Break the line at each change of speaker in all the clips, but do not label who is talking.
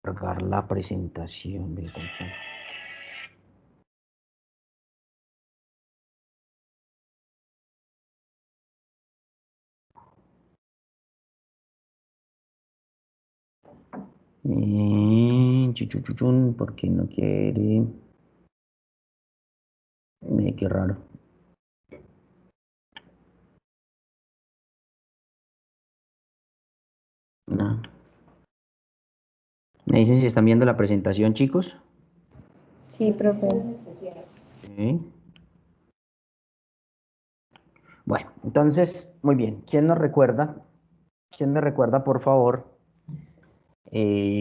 Cargar la presentación del control. ¿Por qué no quiere? Qué raro. No. ¿Me dicen si están viendo la presentación, chicos?
Sí, profe.
Sí. Bueno, entonces, muy bien. ¿Quién nos recuerda? ¿Quién me recuerda, por favor,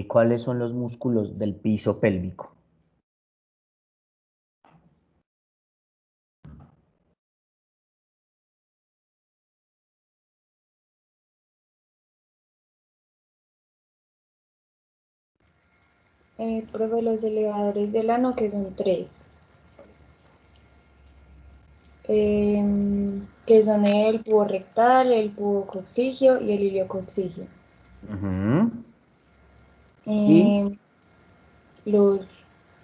cuáles son los músculos del piso pélvico?
Profe, los elevadores del ano, que son 3. Que son el pubo rectal, el pubo coccigio y el iliococcigio.
Ujú. Y,
Eh, los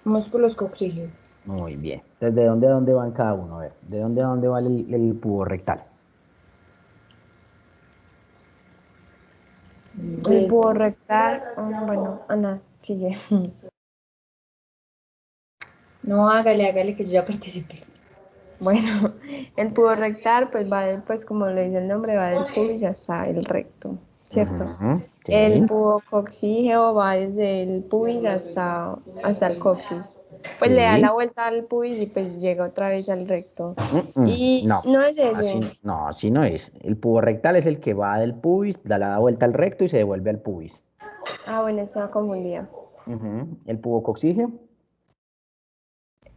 músculos coccigios.
muy bien. Entonces, ¿de dónde a dónde van cada uno? A ver, ¿de dónde a dónde va el pubo rectal?
El pubo rectal, bueno, Ana, sigue. No, hágale que yo ya participé. Bueno, el pubo rectal, pues va, pues como lo dice el nombre, va del pubis hasta el recto, ¿cierto?
Ujú,
El
sí,
pubo coccígeo va desde el pubis hasta el coxis. Pues le da la
sí.
vuelta al pubis y pues llega otra vez al recto. Y
No,
no es eso.
así no es. El pubo rectal es el que va del pubis, da la vuelta al recto y se devuelve al pubis.
Ah, bueno, estaba confundida.
Ujú. El pubo coccígeo.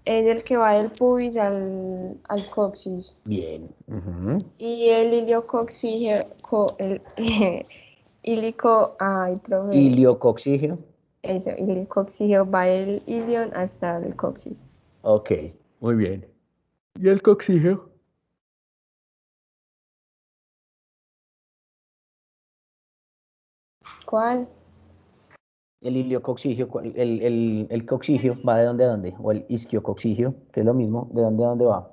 Es el que va del pubis al coxis.
Bien. Ujú.
Y el iliococcígeo, el ay, profe,
Iliococcígeo.
eso, iliococcígeo va del ilion hasta el coxis.
Ok, muy bien. ¿Y el coccígeo?
¿Cuál?
El iliococcígeo, el coccígeo va de dónde a dónde, o el isquiococcígeo, que es lo mismo, de dónde a dónde va.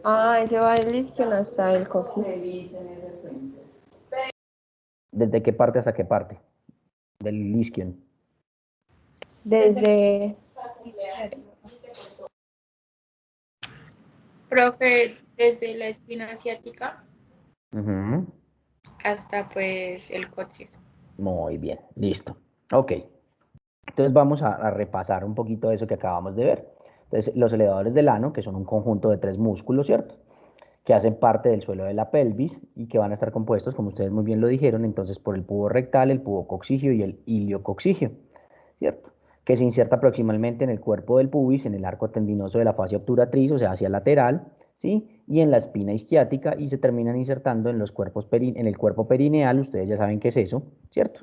Ah, ese va del isquion hasta el coxis.
¿Desde qué parte hasta qué parte? Del isquion.
Desde,
Profe, desde la espina asiática
Ujú.
hasta pues el coxis.
Muy bien, listo. Ok, entonces vamos a repasar un poquito eso que acabamos de ver. Entonces, los elevadores del ano, que son un conjunto de 3 músculos, ¿cierto? Que hacen parte del suelo de la pelvis y que van a estar compuestos, como ustedes muy bien lo dijeron, entonces por el pubo rectal, el pubo coccígeo y el iliococcígeo, ¿cierto? Que se inserta proximalmente en el cuerpo del pubis, en el arco tendinoso de la fascia obturatriz, o sea, hacia lateral, ¿sí? Y en la espina isquiática y se terminan insertando en los cuerpos en el cuerpo perineal, ustedes ya saben qué es eso, ¿cierto?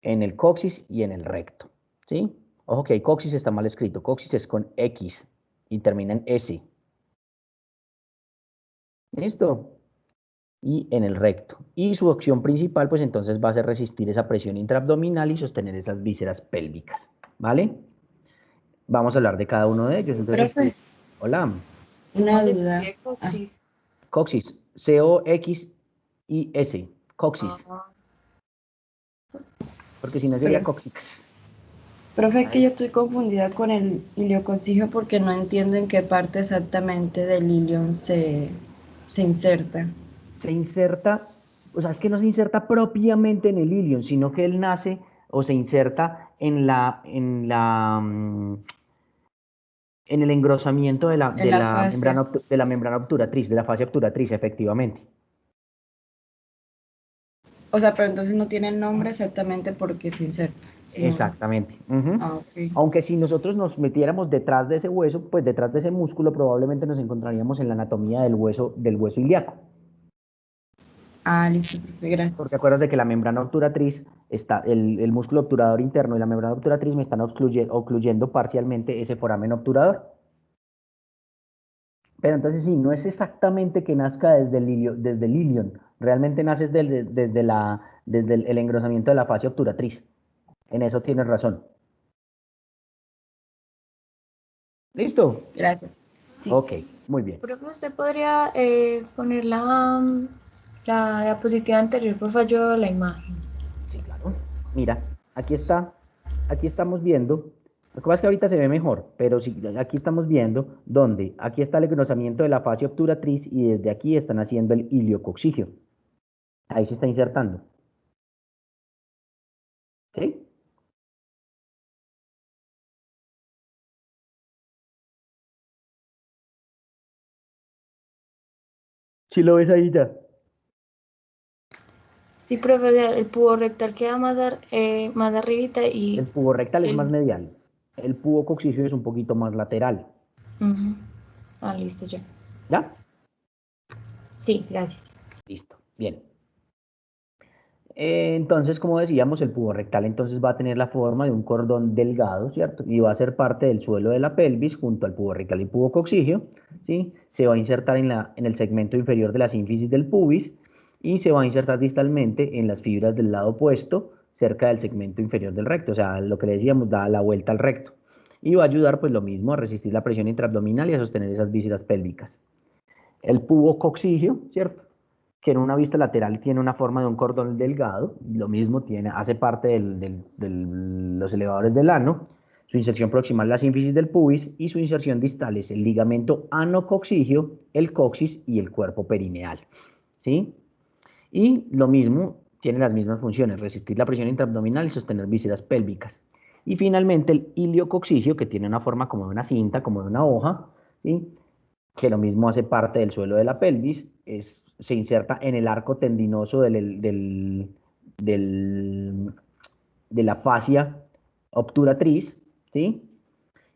En el coxis y en el recto, ¿sí? Ojo que el coxis está mal escrito, coxis es con X y termina en S. ¿Listo? Y en el recto. Y su acción principal, pues entonces va a ser resistir esa presión intraabdominal y sostener esas vísceras pélvicas, ¿vale? Vamos a hablar de cada uno de ellos. Entonces,
Profe,
hola,
¿cómo se escribe coxis?
coxis, C-O-X-I-S, coxis,
Ah,
porque si no sería
Pero,
coxix.
profe, que yo estoy confundida con el iliococcigio porque no entiendo en qué parte exactamente del ilion se inserta.
Se inserta, o sea, es que no se inserta propiamente en el ilion, sino que él nace o se inserta en el engrosamiento de la,
En
de
la
la
fascia.
membrana, de la membrana obturatriz, de la fascia obturatriz, efectivamente.
O sea, pero entonces no tiene el nombre exactamente porque se inserta. Sino,
Exactamente. Ujú.
ah, ok.
Aunque si nosotros nos metiéramos detrás de ese hueso, pues detrás de ese músculo probablemente nos encontraríamos en la anatomía del hueso ilíaco.
Ah, listo, profe, gracias.
Porque acuérdate que la membrana obturatriz está, el músculo obturador interno y la membrana obturatriz me están ocluyendo parcialmente ese foramen obturador. Pero entonces sí, no es exactamente que nazca desde el ilion, realmente nace desde el engrosamiento de la fascia obturatriz. En eso tienes razón. ¿Listo?
Gracias. Sí.
Ok, muy bien.
Profe, ¿usted podría poner la diapositiva anterior, por favor, yo la imagen?
Sí, claro. Mira, aquí estamos viendo, lo que pasa es que ahorita se ve mejor, pero sí, aquí estamos viendo donde, aquí está el engrosamiento de la fascia obturatriz y desde aquí están haciendo el iliococcigio. Ahí se está insertando. ¿Sí? Sí lo ves ahí ya.
Sí, profe, o sea, el pubo rectal queda más arribita
El
y
pubo rectal es más
el...
medial. El pubo coccigio es un poquito más lateral.
Ujú. Ah, listo, ya.
¿Ya?
Sí, gracias.
Listo. Bien. Entonces, como decíamos, el pubo rectal entonces va a tener la forma de un cordón delgado, ¿cierto? Y va a ser parte del suelo de la pelvis junto al pubo rectal y pubo coccigio, ¿sí? Se va a insertar en el segmento inferior de la sínfisis del pubis y se va a insertar distalmente en las fibras del lado opuesto, cerca del segmento inferior del recto, o sea, lo que le decíamos, da la vuelta al recto. Y va a ayudar, pues lo mismo, a resistir la presión intraabdominal y a sostener esas vísceras pélvicas. El pubo coccigio, ¿cierto? Que en una vista lateral tiene una forma de un cordón delgado, lo mismo tiene, hace parte de los elevadores del ano, su inserción proximal la sínfisis del pubis y su inserción distal es el ligamento anococcigio, el coxis y el cuerpo perineal, ¿sí? Y lo mismo, tiene las mismas funciones, resistir la presión intraabdominal y sostener vísceras pélvicas. Y finalmente el iliococcigio, que tiene una forma como de una cinta, como de una hoja, ¿sí? Que lo mismo hace parte del suelo de la pelvis, se inserta en el arco tendinoso del- de la fascia obturatriz, ¿sí?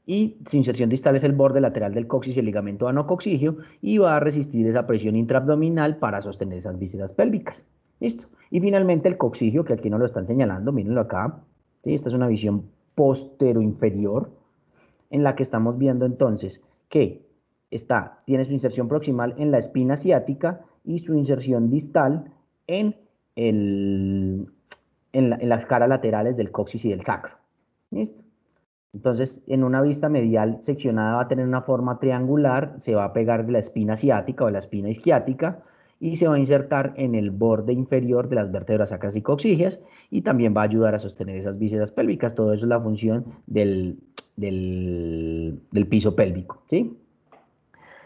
Y su inserción distal es el borde lateral del coxis y el ligamento anococcigio y va a resistir esa presión intraabdominal para sostener esas vísceras pélvicas. ¿Listo? Y finalmente el coccigio, que aquí nos lo están señalando, mírenlo acá, ¿sí? Esta es una visión postero-inferior en la que estamos viendo entonces que tiene su inserción proximal en la espina ciática y su inserción distal en, el, en las caras laterales del coxis y del sacro. ¿Listo? Entonces, en una vista medial seccionada va a tener una forma triangular, se va a pegar de la espina ciática o la espina isquiática y se va a insertar en el borde inferior de las vértebras sacras y coxígeas y también va a ayudar a sostener esas vísceras pélvicas. Todo eso es la función del piso pélvico, ¿sí?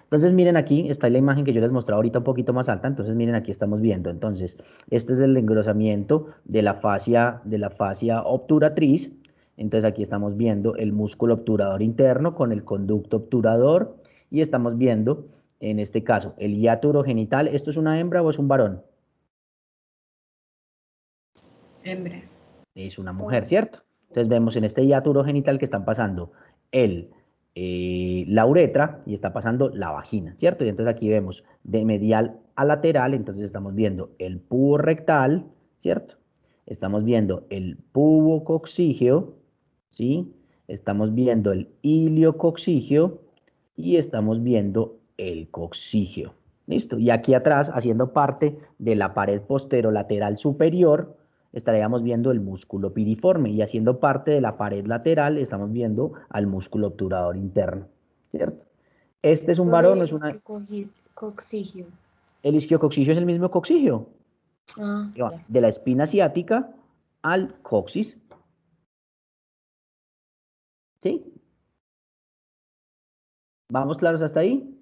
Entonces, miren aquí, está la imagen que yo les mostré ahorita un poquito más alta. Entonces, miren, aquí estamos viendo. Entonces, este es el engrosamiento de la fascia obturatriz. Entonces, aquí estamos viendo el músculo obturador interno con el conducto obturador. Y estamos viendo, en este caso, el hiato urogenital. ¿Esto es una hembra o es un varón?
Hembra.
Es una mujer, ¿cierto? Entonces vemos en este hiato urogenital que están pasando el, la uretra y está pasando la vagina, ¿cierto? Y entonces aquí vemos de medial a lateral, entonces estamos viendo el pubo rectal, ¿cierto? Estamos viendo el pubo coccigio, ¿sí? Estamos viendo el iliococcigio y estamos viendo el coccigio. ¿Listo? Y aquí atrás, haciendo parte de la pared posterolateral superior, estaríamos viendo el músculo piriforme y haciendo parte de la pared lateral estamos viendo al músculo obturador interno, ¿cierto? Este es un varón, no es una...
Coxigio.
El isquiococcigio es el mismo coccigio,
Ah,
que va
ya.
de la espina ciática al coxis, ¿sí? ¿Vamos claros hasta ahí?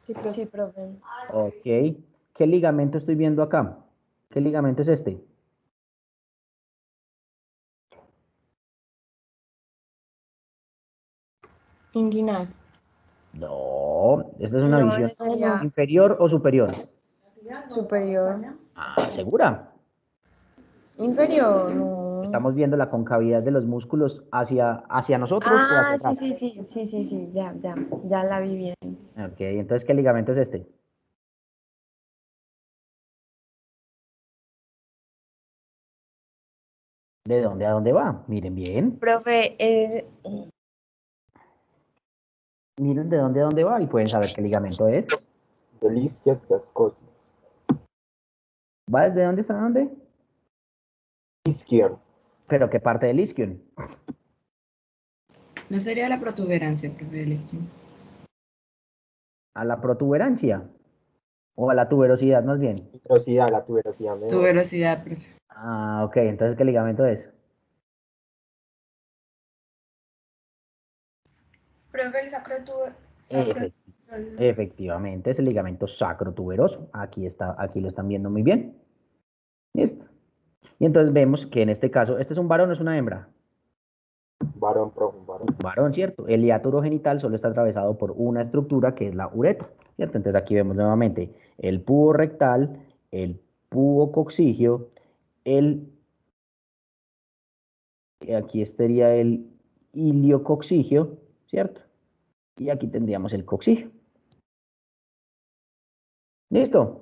Sí, profe. Sí, profe.
Ok. ¿Qué ligamento estoy viendo acá? ¿Qué ligamento es este?
Inguinal.
No, esta es una
No,
visión
decía
inferior o superior.
superior.
Ah, ¿segura?
Inferior, no.
Estamos viendo la concavidad de los músculos hacia nosotros o hacia
Ah, sí,
atrás.
sí, sí, sí, sí, sí, ya la vi bien.
Ok, entonces, ¿qué ligamento es este? ¿De dónde a dónde va? Miren bien.
Profe,
Miren de dónde a dónde va y pueden saber qué ligamento es.
Delicias viscosas.
¿Va desde dónde hasta dónde?
Isquion.
¿Pero qué parte del isquion?
¿No sería la protuberancia, profe, del isquion?
¿A la protuberancia? ¿O a la tuberosidad más bien?
Tuberosidad, la tuberosidad mejor.
Tuberosidad, profe.
Ah, ok, entonces ¿qué ligamento es?
Profe, el
Efectivamente, es el ligamento sacrotuberoso. Aquí está, aquí lo están viendo muy bien. ¿Listo? Y entonces vemos que en este caso, ¿este es un varón o es una hembra?
Varón, profe, varón.
Varón, ¿cierto? El hiato urogenital solo está atravesado por una estructura que es la uretra, ¿cierto? Entonces aquí vemos nuevamente el pubo rectal, el pubo coccigio, aquí estaría el iliococcigio, ¿cierto? Y aquí tendríamos el coccigio. ¿Listo?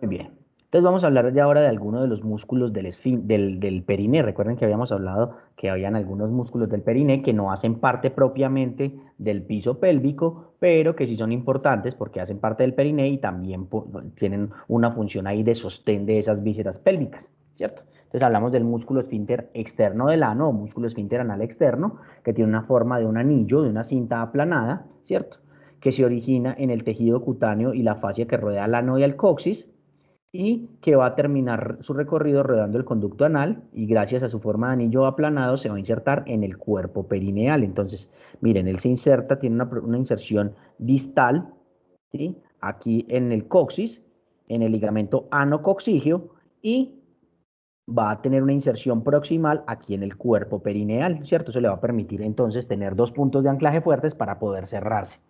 Muy bien. Entonces vamos a hablar ya ahora de algunos de los músculos del periné. Recuerden que habíamos hablado que habían algunos músculos del periné que no hacen parte propiamente del piso pélvico, pero que sí son importantes porque hacen parte del periné y también tienen una función ahí de sostén de esas vísceras pélvicas, ¿cierto? Entonces hablamos del músculo esfínter externo del ano o músculo esfínter anal externo, que tiene una forma de un anillo, de una cinta aplanada, ¿cierto? Que se origina en el tejido cutáneo y la fascia que rodea el ano y el coxis, y que va a terminar su recorrido rodeando el conducto anal y gracias a su forma de anillo aplanado se va a insertar en el cuerpo perineal. Entonces, miren, él se inserta, tiene una inserción distal, ¿sí? Aquí en el coxis, en el ligamento anococcigio y va a tener una inserción proximal aquí en el cuerpo perineal, ¿cierto? Eso le va a permitir entonces tener dos puntos de anclaje fuertes para poder cerrarse.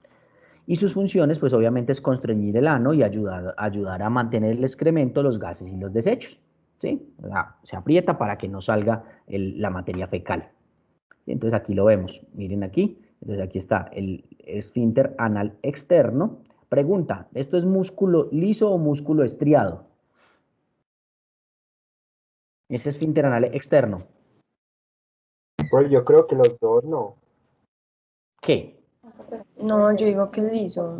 Y sus funciones, pues obviamente es constreñir el ano y ayudar a mantener el excremento, los gases y los desechos. ¿Sí? Se aprieta para que no salga la materia fecal. Entonces aquí lo vemos, miren aquí. Entonces aquí está el esfínter anal externo. Pregunta, ¿esto es músculo liso o músculo estriado? Este esfínter anal externo.
Pues yo creo que los dos no.
¿Qué?
No, yo digo que liso.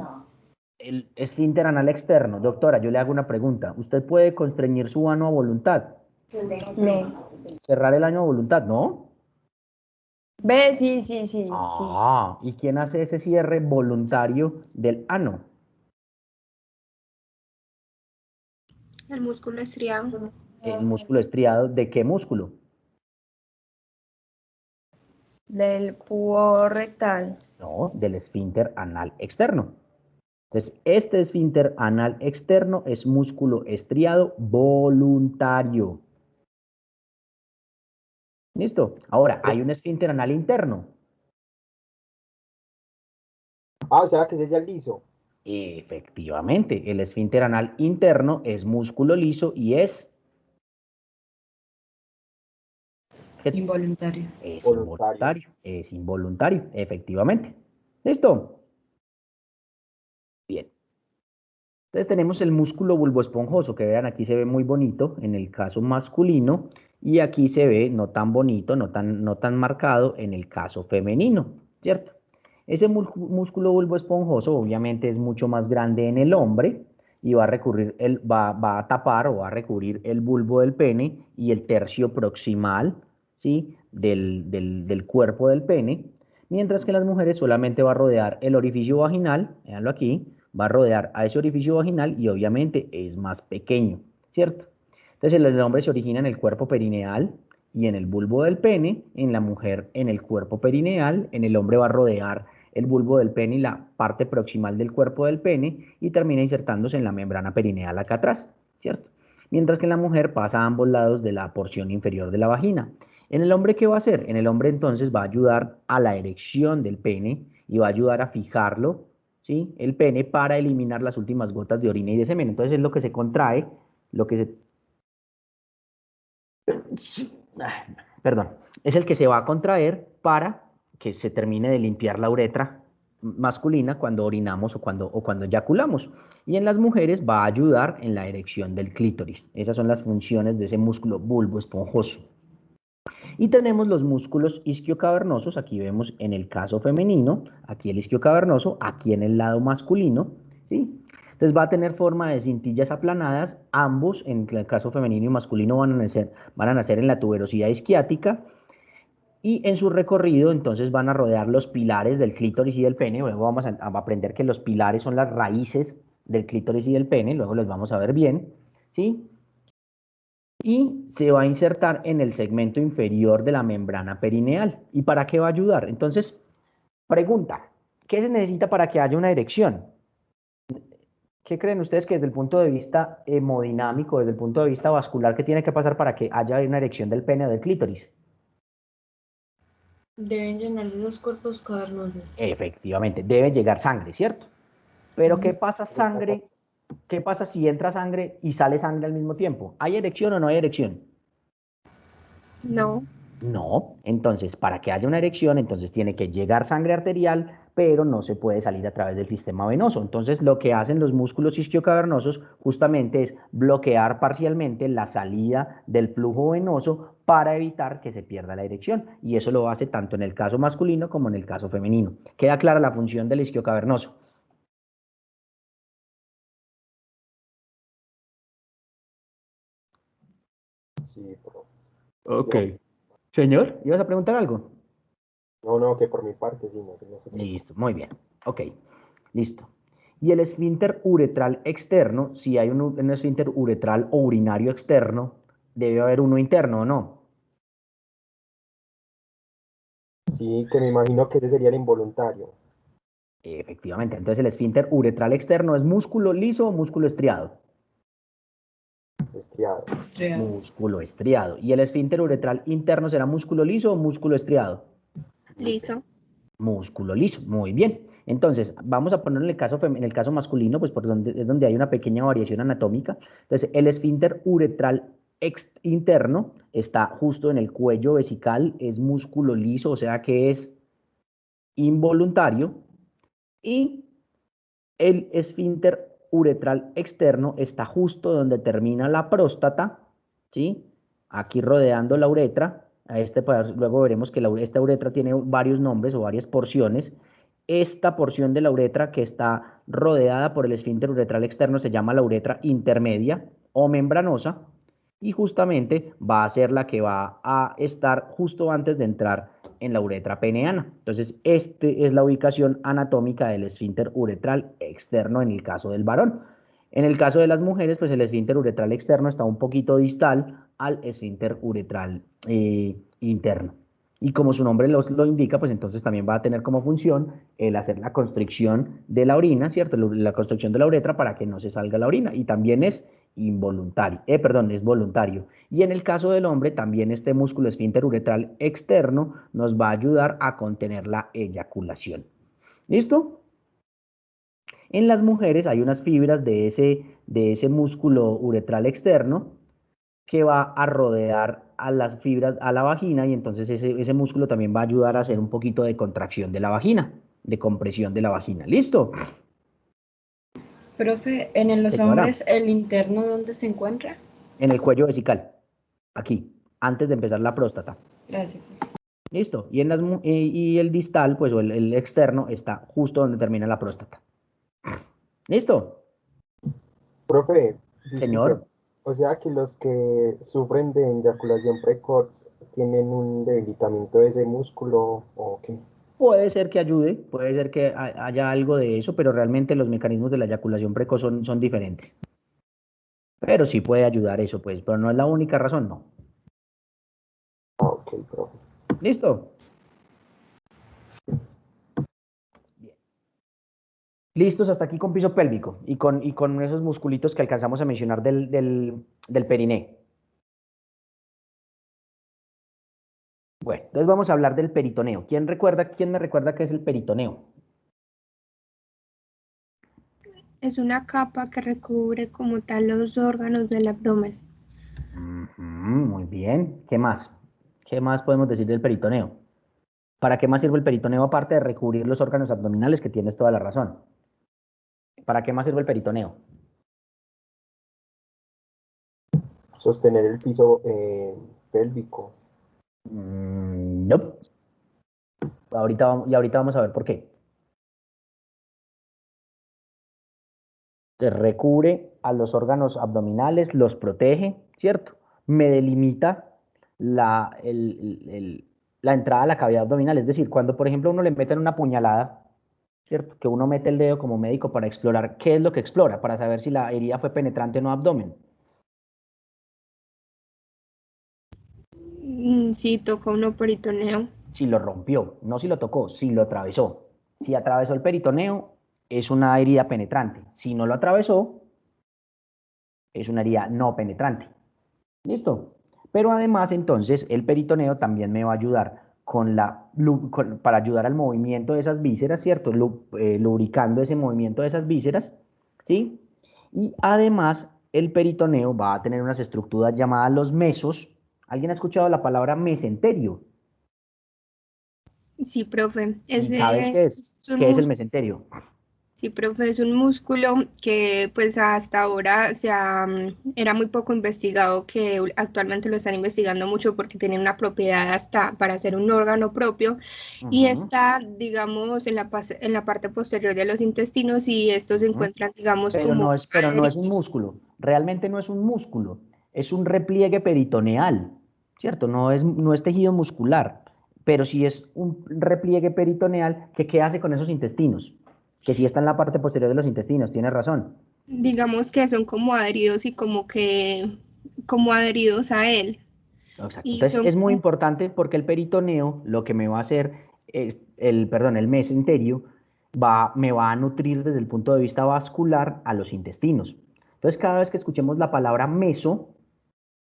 El esfínter anal externo. Doctora, yo le hago una pregunta. ¿Usted puede constreñir su ano a voluntad?
No.
¿Cerrar el ano a voluntad? ¿No?
Ve, sí, sí, sí, sí.
Ah, ¿y quién hace ese cierre voluntario del ano?
El músculo estriado.
El músculo estriado, ¿de qué músculo?
Del pubo rectal.
No, del esfínter anal externo. Entonces, este esfínter anal externo es músculo estriado voluntario. ¿Listo? Ahora, hay un esfínter anal interno.
Ah, o sea que ese es el liso.
Efectivamente, el esfínter anal interno es músculo liso y es
Involuntario.
Voluntario.
Es involuntario, efectivamente. ¿Listo? Bien. Entonces tenemos el músculo bulboesponjoso, que vean aquí se ve muy bonito en el caso masculino y aquí se ve no tan bonito, no tan marcado en el caso femenino, ¿cierto? Ese músculo bulboesponjoso obviamente es mucho más grande en el hombre y va a tapar o va a recubrir el bulbo del pene y el tercio proximal, ¿sí? del cuerpo del pene, mientras que en las mujeres solamente va a rodear el orificio vaginal, véanlo aquí, va a rodear a ese orificio vaginal y obviamente es más pequeño, ¿cierto? Entonces el hombre se origina en el cuerpo perineal y en el bulbo del pene, en la mujer en el cuerpo perineal, en el hombre va a rodear el bulbo del pene y la parte proximal del cuerpo del pene y termina insertándose en la membrana perineal acá atrás, ¿cierto? Mientras que en la mujer pasa a ambos lados de la porción inferior de la vagina. En el hombre, ¿qué va a hacer? En el hombre entonces va a ayudar a la erección del pene y va a ayudar a fijarlo, ¿sí? El pene para eliminar las últimas gotas de orina y de semen. Entonces es lo que se contrae, lo que se... Perdón, es el que se va a contraer para que se termine de limpiar la uretra masculina cuando orinamos o cuando eyaculamos. Y en las mujeres va a ayudar en la erección del clítoris. Esas son las funciones de ese músculo bulbo esponjoso. Y tenemos los músculos isquiocavernosos, aquí vemos en el caso femenino, aquí el isquiocavernoso, aquí en el lado masculino, ¿sí? Entonces Entonces va a tener forma de cintillas aplanadas, ambos, en el caso femenino y masculino, van a nacer en la tuberosidad isquiática, y en su recorrido entonces van a rodear los pilares del clítoris y del pene. Luego vamos a aprender que los pilares son las raíces del clítoris y del pene, luego los vamos a ver bien, ¿sí? Y se va a insertar en el segmento inferior de la membrana perineal. ¿Y para qué va a ayudar? Entonces, pregunta, ¿qué se necesita para que haya una erección? ¿Qué creen ustedes que desde el punto de vista hemodinámico, desde el punto de vista vascular, qué tiene que pasar para que haya una erección del pene o del clítoris?
Deben llenarse esos cuerpos cavernosos.
Efectivamente, debe llegar sangre, ¿cierto? Pero ¿qué pasa sangre? ¿Qué pasa si entra sangre y sale sangre al mismo tiempo? ¿Hay erección o no hay erección?
No.
No. Entonces, para que haya una erección, entonces tiene que llegar sangre arterial, pero no se puede salir a través del sistema venoso. Entonces, lo que hacen los músculos isquiocavernosos justamente es bloquear parcialmente la salida del flujo venoso para evitar que se pierda la erección. Y eso lo hace tanto en el caso masculino como en el caso femenino. ¿Queda clara la función del isquiocavernoso?
Sí, pero
Ok.
yo,
Señor, ¿ibas a preguntar algo?
no, que por mi parte sí, no sé, no sé.
Listo, muy bien. Ok, listo. Y el esfínter uretral externo, si hay un esfínter uretral o urinario externo, debe haber uno interno, ¿o no?
Sí, que me imagino que ese sería el involuntario,
Efectivamente. Entonces el esfínter uretral externo es músculo liso o músculo estriado.
estriado.
Real.
Músculo estriado. ¿Y el esfínter uretral interno será músculo liso o músculo estriado?
Liso.
Músculo liso, muy bien. Entonces, vamos a poner en el caso, en el caso masculino, pues por donde, es donde hay una pequeña variación anatómica. Entonces, el esfínter uretral interno está justo en el cuello vesical, es músculo liso, o sea que es involuntario, y el esfínter uretral externo está justo donde termina la próstata, ¿sí? Aquí rodeando la uretra. Luego veremos que esta uretra tiene varios nombres o varias porciones. Esta porción de la uretra que está rodeada por el esfínter uretral externo se llama la uretra intermedia o membranosa, y justamente va a ser la que va a estar justo antes de entrar en la uretra peneana. Entonces, esta es la ubicación anatómica del esfínter uretral externo en el caso del varón. En el caso de las mujeres, pues el esfínter uretral externo está un poquito distal al esfínter uretral interno. Y como su nombre lo indica, pues entonces también va a tener como función el hacer la constricción de la orina, ¿cierto? La constricción de la uretra para que no se salga la orina. Y también es involuntario, perdón, es voluntario. Y en el caso del hombre, también este músculo esfínter uretral externo nos va a ayudar a contener la eyaculación. ¿Listo? En las mujeres hay unas fibras de ese músculo uretral externo que va a rodear a las fibras, a la vagina, y entonces ese músculo también va a ayudar a hacer un poquito de contracción de la vagina, de compresión de la vagina. ¿Listo?
Profe, en los
Señora,
hombres, ¿el interno dónde se encuentra?
en el cuello vesical, aquí, antes de empezar la próstata.
Gracias.
¿Listo? Y el distal, pues, o el externo, está justo donde termina la próstata. ¿Listo?
Profe, disculpe,
Señor,
o sea que los que sufren de eyaculación precoz tienen un debilitamiento de ese músculo o qué.
puede ser que ayude, puede ser que haya algo de eso, pero realmente los mecanismos de la eyaculación precoz son diferentes. Pero sí puede ayudar eso, pues, pero no es la única razón, no.
Ah, ok, profe.
¿Listo? Bien. Listos hasta aquí con piso pélvico y con esos musculitos que alcanzamos a mencionar del periné. Bueno, entonces vamos a hablar del peritoneo. ¿Quién me recuerda qué es el peritoneo?
Es una capa que recubre como tal los órganos del abdomen.
Ujú, muy bien. ¿Qué más? ¿Qué más podemos decir del peritoneo? ¿Para qué más sirve el peritoneo aparte de recubrir los órganos abdominales, que tienes toda la razón? ¿Para qué más sirve el peritoneo?
Sostener el piso pélvico.
No. Ahorita vamos a ver por qué. Entonces, recubre a los órganos abdominales, los protege, ¿cierto? Me delimita la entrada a la cavidad abdominal. Es decir, cuando, por ejemplo, uno le meten una puñalada, ¿cierto? Que uno mete el dedo como médico para explorar qué es lo que explora, para saber si la herida fue penetrante o no abdomen.
Sí, toca uno peritoneo.
Si lo rompió, no si lo tocó, si lo atravesó. Si atravesó el peritoneo, es una herida penetrante. Si no lo atravesó, es una herida no penetrante. ¿Listo? Pero además, entonces, el peritoneo también me va a ayudar para ayudar al movimiento de esas vísceras, ¿cierto? Lubricando ese movimiento de esas vísceras, ¿sí? Y además, el peritoneo va a tener unas estructuras llamadas los mesos. ¿Alguien ha escuchado la palabra mesenterio?
Sí, profe.
¿Y sabes
Ese
qué es?
es un
¿Qué es el
músculo.
mesenterio?
Sí, profe, es un músculo que pues hasta ahora era muy poco investigado, que actualmente lo están investigando mucho porque tiene una propiedad hasta para ser un órgano propio y
Ujú,
está, digamos, en la parte posterior de los intestinos y estos se
ujú.
encuentran, digamos,
Pero
como
no es un
adheridos.
músculo, realmente no es un músculo, es un repliegue peritoneal, ¿cierto? No es tejido muscular, pero sí es un repliegue peritoneal que ¿qué hace con esos intestinos? Que sí está en la parte posterior de los intestinos, tienes razón.
Digamos que son como adheridos y como adheridos a él.
Exacto.
Y
Entonces
son
es muy importante porque el peritoneo lo que me va a hacer, el mesenterio, me va a nutrir desde el punto de vista vascular a los intestinos. Entonces cada vez que escuchemos la palabra meso,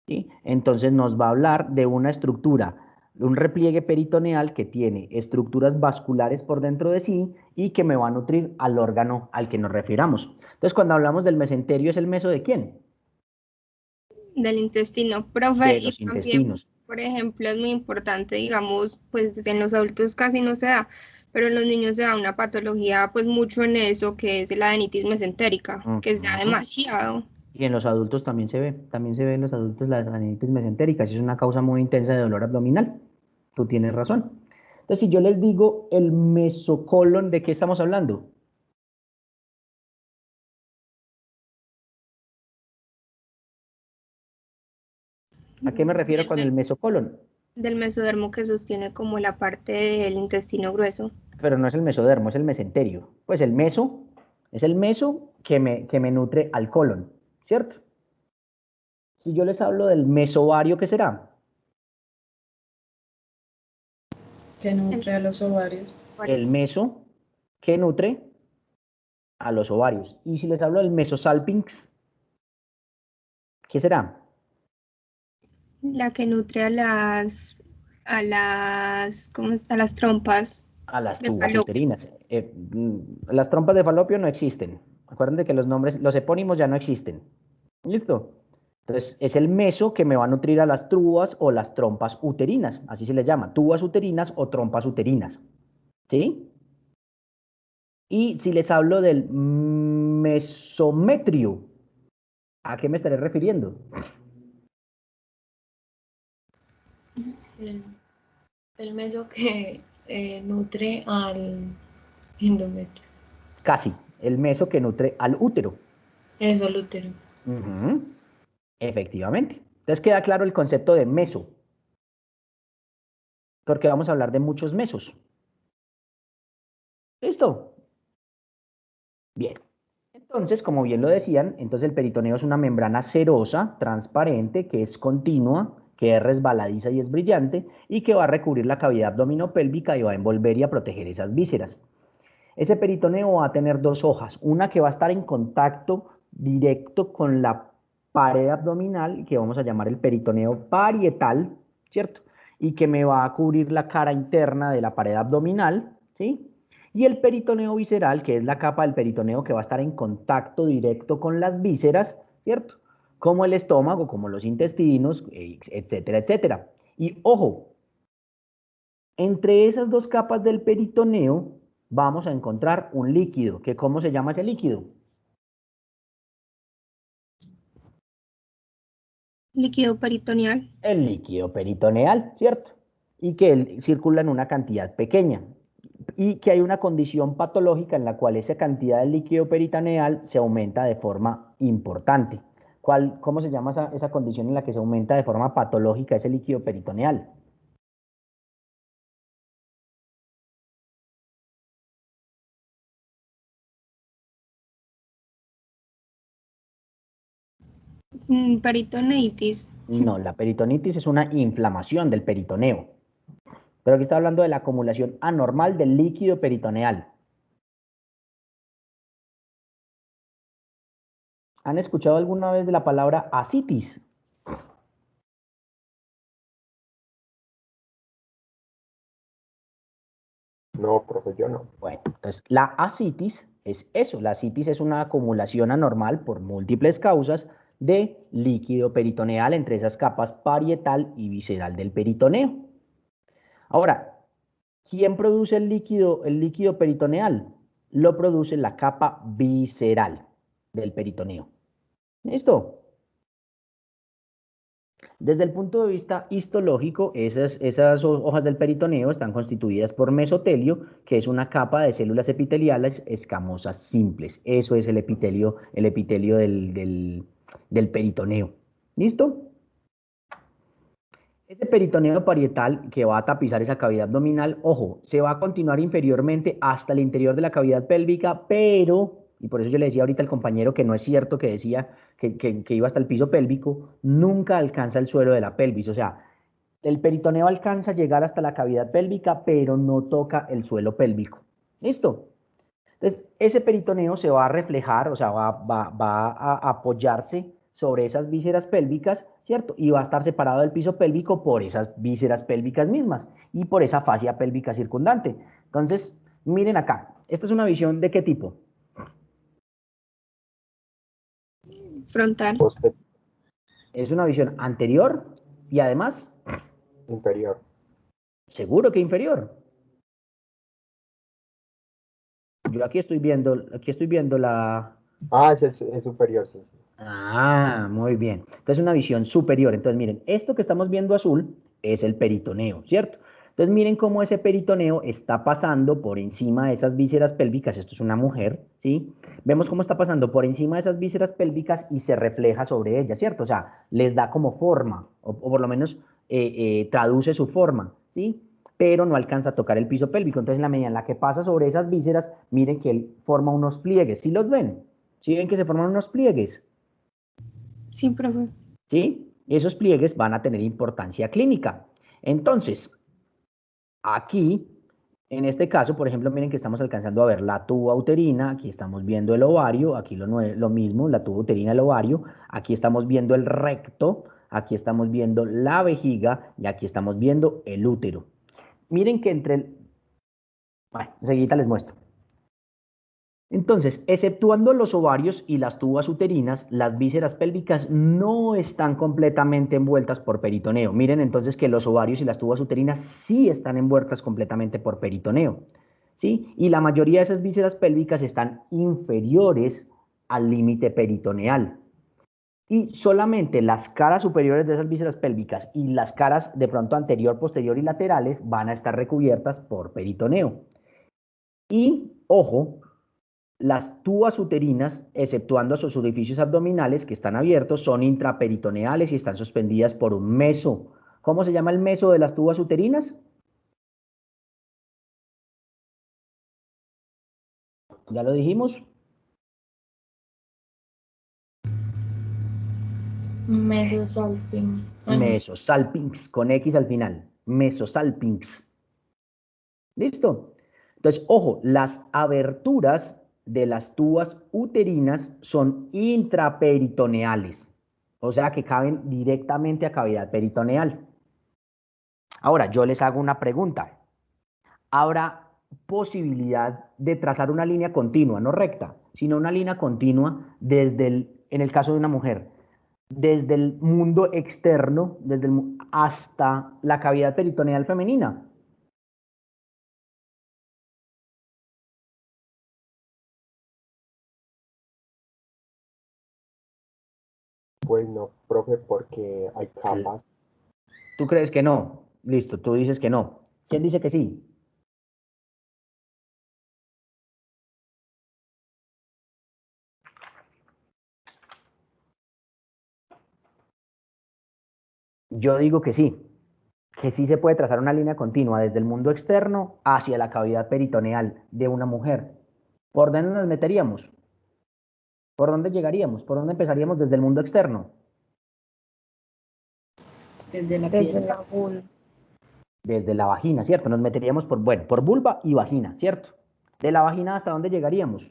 ¿sí? Entonces nos va a hablar de una estructura, de un repliegue peritoneal que tiene estructuras vasculares por dentro de sí y que me va a nutrir al órgano al que nos refiramos. Entonces cuando hablamos del mesenterio, ¿es el meso de quién?
del intestino, profe,
De
y
los
también,
intestinos.
por ejemplo, es muy importante, digamos, pues en los adultos casi no se da, pero en los niños se da una patología, pues mucho en eso, que es la adenitis mesentérica, que se da
Ujú.
demasiado.
Y en los adultos también se ve en los adultos la adenitis mesentérica, es una causa muy intensa de dolor abdominal. Tú tienes razón. Entonces, si yo les digo el mesocolon, ¿de qué estamos hablando? ¿A qué me refiero
Del,
con el
me-
mesocolon?
del mesodermo que sostiene como la parte del intestino grueso.
Pero no es el mesodermo, es el mesenterio. Pues el meso es el meso que me nutre al colon, ¿cierto? Si yo les hablo del mesovario, ¿qué será?
Que
El
nutre a los ovarios.
El
ovario.
meso que nutre a los ovarios. Y si les hablo del mesosalpinx, ¿qué será?
La que nutre a las trompas
A las
de
tubas
falopio.
uterinas. Las trompas de falopio no existen. Acuérdense que los nombres, los epónimos ya no existen. ¿Listo? Entonces, es el meso que me va a nutrir a las tubas o las trompas uterinas. Así se les llama, tubas uterinas o trompas uterinas. ¿Sí? Y si les hablo del mesometrio, ¿a qué me estaré refiriendo?
El, el meso que nutre al endometrio.
Casi, el meso que nutre al útero.
Eso, al útero.
Ujú, efectivamente. Entonces queda claro el concepto de meso, porque vamos a hablar de muchos mesos. ¿Listo? Bien. Entonces, como bien lo decían, entonces el peritoneo es una membrana serosa, transparente, que es continua, que es resbaladiza y es brillante, y que va a recubrir la cavidad abdominopélvica y va a envolver y a proteger esas vísceras. Ese peritoneo va a tener dos hojas, una que va a estar en contacto directo con la pared abdominal, que vamos a llamar el peritoneo parietal, ¿cierto? Y que me va a cubrir la cara interna de la pared abdominal, ¿sí? Y el peritoneo visceral, que es la capa del peritoneo que va a estar en contacto directo con las vísceras, ¿cierto? Como el estómago, como los intestinos, etcétera, etcétera. Y ojo, entre esas dos capas del peritoneo vamos a encontrar un líquido, que ¿cómo se llama ese líquido?
Líquido peritoneal.
El líquido peritoneal, ¿cierto? Y que circula en una cantidad pequeña. y que hay una condición patológica en la cual esa cantidad de líquido peritoneal se aumenta de forma importante. ¿Cómo se llama esa condición en la que se aumenta de forma patológica ese líquido peritoneal?
Peritonitis.
No, la peritonitis es una inflamación del peritoneo. Pero aquí está hablando de la acumulación anormal del líquido peritoneal. ¿Han escuchado alguna vez de la palabra ascitis?
No, profe, yo no.
Bueno, entonces la ascitis es eso. La ascitis es una acumulación anormal por múltiples causas de líquido peritoneal entre esas capas parietal y visceral del peritoneo. Ahora, ¿quién produce el líquido peritoneal? Lo produce la capa visceral del peritoneo. ¿Listo? Desde el punto de vista histológico, esas hojas del peritoneo están constituidas por mesotelio, que es una capa de células epiteliales escamosas simples. Eso es el epitelio del peritoneo. ¿Listo? Ese peritoneo parietal que va a tapizar esa cavidad abdominal, ojo, se va a continuar inferiormente hasta el interior de la cavidad pélvica, pero, y por eso yo le decía ahorita al compañero que no es cierto que decía que iba hasta el piso pélvico, nunca alcanza el suelo de la pelvis. O sea, el peritoneo alcanza a llegar hasta la cavidad pélvica, pero no toca el suelo pélvico. ¿Listo? Entonces, ese peritoneo se va a reflejar, o sea, va a apoyarse sobre esas vísceras pélvicas, ¿cierto? Y va a estar separado del piso pélvico por esas vísceras pélvicas mismas y por esa fascia pélvica circundante. Entonces, miren acá, esta es una visión de qué tipo.
Frontal.
Poste
Es una visión anterior y además,
inferior.
seguro que inferior. Yo aquí estoy viendo la,
Ah, es superior, sí, sí.
Ah, muy bien. Entonces una visión superior. Entonces miren, esto que estamos viendo azul es el peritoneo, ¿cierto? Entonces miren cómo ese peritoneo está pasando por encima de esas vísceras pélvicas. Esto es una mujer, ¿sí? Vemos cómo está pasando por encima de esas vísceras pélvicas y se refleja sobre ellas, ¿cierto? O sea, les da como forma, o por lo menos traduce su forma, ¿sí? Pero no alcanza a tocar el piso pélvico. Entonces en la medida en la que pasa sobre esas vísceras, miren que él forma unos pliegues. ¿Sí los ven? ¿Sí ven que se forman unos pliegues?
Sí, profe.
¿Sí? Esos pliegues van a tener importancia clínica. Entonces, aquí, en este caso, por ejemplo, miren que estamos alcanzando a ver la tuba uterina, aquí estamos viendo el ovario, aquí lo mismo, la tuba uterina, el ovario, aquí estamos viendo el recto, aquí estamos viendo la vejiga y aquí estamos viendo el útero. Miren que Bueno, enseguida les muestro. Entonces, exceptuando los ovarios y las tubas uterinas, las vísceras pélvicas no están completamente envueltas por peritoneo. Miren entonces que los ovarios y las tubas uterinas sí están envueltas completamente por peritoneo, ¿sí? Y la mayoría de esas vísceras pélvicas están inferiores al límite peritoneal. Y solamente las caras superiores de esas vísceras pélvicas y las caras de pronto anterior, posterior y laterales van a estar recubiertas por peritoneo. Y, ojo, las tubas uterinas, exceptuando sus orificios abdominales que están abiertos, son intraperitoneales y están suspendidas por un meso. ¿Cómo se llama el meso de las tubas uterinas? Ya lo dijimos.
Mesosalping.
Mesosalpinx, con X al final. Mesosalpinx. ¿Listo? Entonces, ojo, las aberturas de las tubas uterinas son intraperitoneales, o sea que caben directamente a cavidad peritoneal. Ahora, yo les hago una pregunta. ¿Habrá posibilidad de trazar una línea continua, no recta, sino una línea continua en el caso de una mujer, desde el mundo externo, hasta la cavidad peritoneal femenina?
Pues no, profe, porque hay capas.
¿Tú crees que no? Listo, tú dices que no. ¿Quién dice que sí? Yo digo que sí se puede trazar una línea continua desde el mundo externo hacia la cavidad peritoneal de una mujer. ¿Por dónde nos meteríamos? ¿Por dónde llegaríamos? ¿Por dónde empezaríamos desde el mundo externo?
Desde la
Desde
piel.
la vulva.
Desde la vagina, ¿cierto? Nos meteríamos por, bueno, por vulva y vagina, ¿cierto? De la vagina, ¿hasta dónde llegaríamos?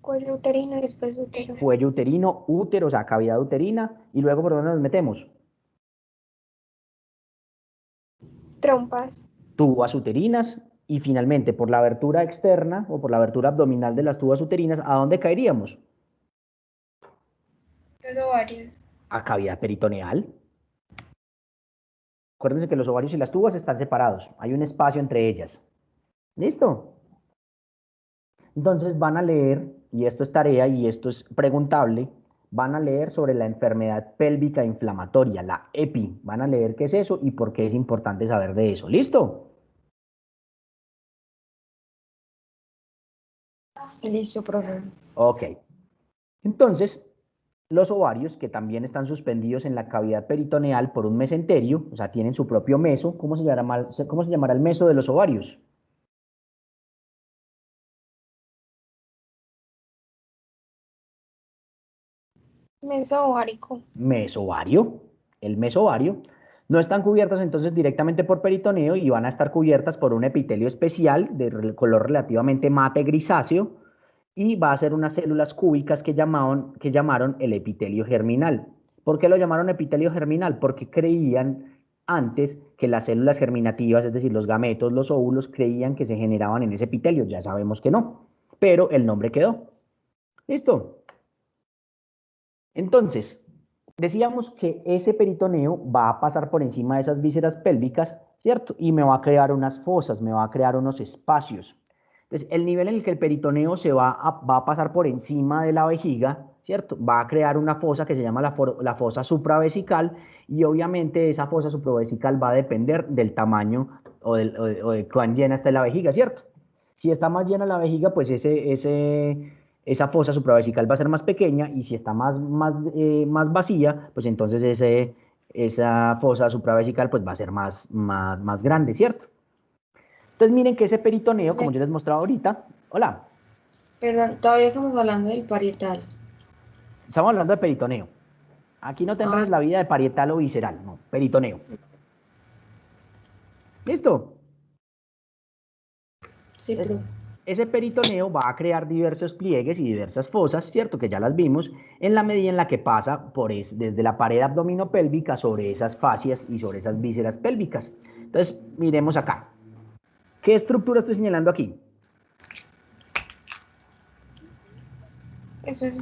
Cuello uterino y después útero.
Cuello uterino, útero, o sea, cavidad uterina, y luego ¿por dónde nos metemos?
Trompas.
Tubas uterinas, y finalmente por la abertura externa o por la abertura abdominal de las tubas uterinas, ¿a dónde caeríamos?
Los ovarios.
A cavidad peritoneal. Acuérdense que los ovarios y las tubas están separados, hay un espacio entre ellas. ¿Listo? Entonces van a leer, y esto es tarea y esto es preguntable, van a leer sobre la enfermedad pélvica inflamatoria, la EPI. Van a leer qué es eso y por qué es importante saber de eso. ¿Listo?
Listo, profe.
Ok. Entonces, los ovarios, que también están suspendidos en la cavidad peritoneal por un mesenterio, o sea, tienen su propio meso. Cómo se llamará el meso de los ovarios?
Mesovárico.
Mesovario, el mesovario. No están cubiertas entonces directamente por peritoneo y van a estar cubiertas por un epitelio especial de color relativamente mate grisáceo y va a ser unas células cúbicas que llamaron el epitelio germinal. ¿Por qué lo llamaron epitelio germinal? Porque creían antes que las células germinativas, es decir, los gametos, los óvulos, creían que se generaban en ese epitelio. Ya sabemos que no, pero el nombre quedó. ¿Listo? Entonces, decíamos que ese peritoneo va a pasar por encima de esas vísceras pélvicas, ¿cierto? Y me va a crear unas fosas, me va a crear unos espacios. Entonces, el nivel en el que el peritoneo va a pasar por encima de la vejiga, ¿cierto? Va a crear una fosa que se llama la fosa supravesical y obviamente esa fosa supravesical va a depender del tamaño o de cuán llena está la vejiga, ¿cierto? Si está más llena la vejiga, pues esa fosa supravesical va a ser más pequeña y si está más vacía, pues entonces esa fosa supravesical pues va a ser más grande, ¿cierto? Entonces miren que ese peritoneo, como
Profe,
yo les mostraba ahorita, hola,
perdón, todavía estamos hablando del parietal.
estamos hablando de peritoneo. Aquí no te
Ah,
enredes la vida de parietal o visceral, no, peritoneo. ¿Listo?
sí,
Entonces,
profe.
ese peritoneo va a crear diversos pliegues y diversas fosas, ¿cierto? Que ya las vimos, en la medida en la que pasa desde la pared abdominopélvica sobre esas fascias y sobre esas vísceras pélvicas. Entonces, miremos acá. ¿Qué estructura estoy señalando aquí?
Eso es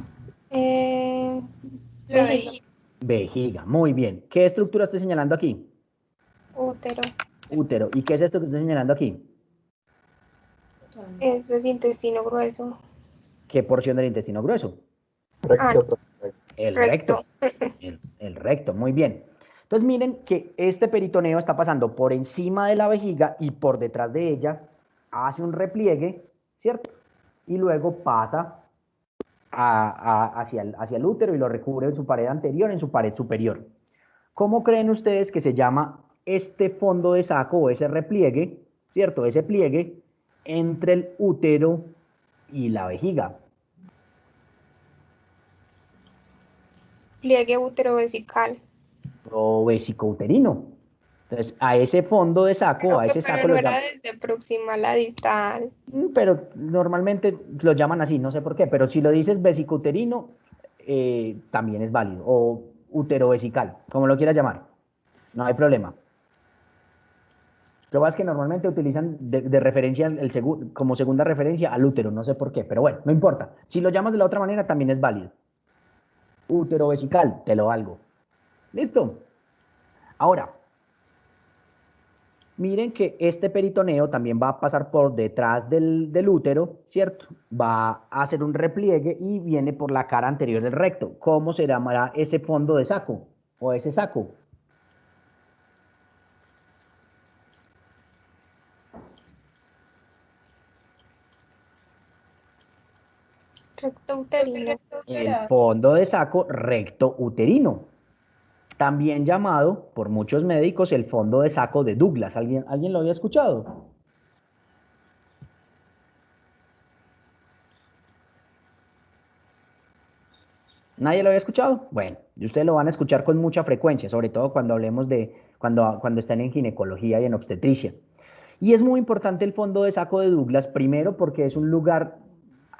vejiga.
Vejiga, muy bien. ¿Qué estructura estoy señalando aquí?
Útero.
Útero. ¿Y qué es esto que estoy señalando aquí?
Eso es intestino grueso.
¿Qué porción del intestino grueso?
Ah,
Recto, profe.
El recto.
recto.
El recto, muy bien. Entonces miren que este peritoneo está pasando por encima de la vejiga y por detrás de ella hace un repliegue, ¿cierto? Y luego pasa hacia el útero y lo recubre en su pared anterior, en su pared superior. ¿Cómo creen ustedes que se llama este fondo de saco o ese repliegue, ¿cierto? Ese pliegue entre el útero y la vejiga.
Pliegue útero-vesical.
O vesicouterino. Entonces, a ese fondo de saco, a ese
Pero
saco
no
lo
era
llaman,
desde próxima a la distal.
pero normalmente lo llaman así, no sé por qué, pero si lo dices vesicouterino, también es válido, o uterovesical, como lo quieras llamar, no hay problema. Lo que pasa es que normalmente utilizan de referencia, como segunda referencia al útero, no sé por qué, pero bueno, no importa. Si lo llamas de la otra manera, también es válido. Uterovesical, te lo valgo. ¿Listo? Ahora, miren que este peritoneo también va a pasar por detrás del útero, ¿cierto? Va a hacer un repliegue y viene por la cara anterior del recto. ¿Cómo se llamará ese fondo de saco o ese saco?
Recto uterino.
El fondo de saco recto uterino, también llamado por muchos médicos el fondo de saco de Douglas. ¿Alguien lo había escuchado? ¿Nadie lo había escuchado? Bueno, y ustedes lo van a escuchar con mucha frecuencia, sobre todo cuando hablemos de cuando estén en ginecología y en obstetricia. Y es muy importante el fondo de saco de Douglas, primero porque es un lugar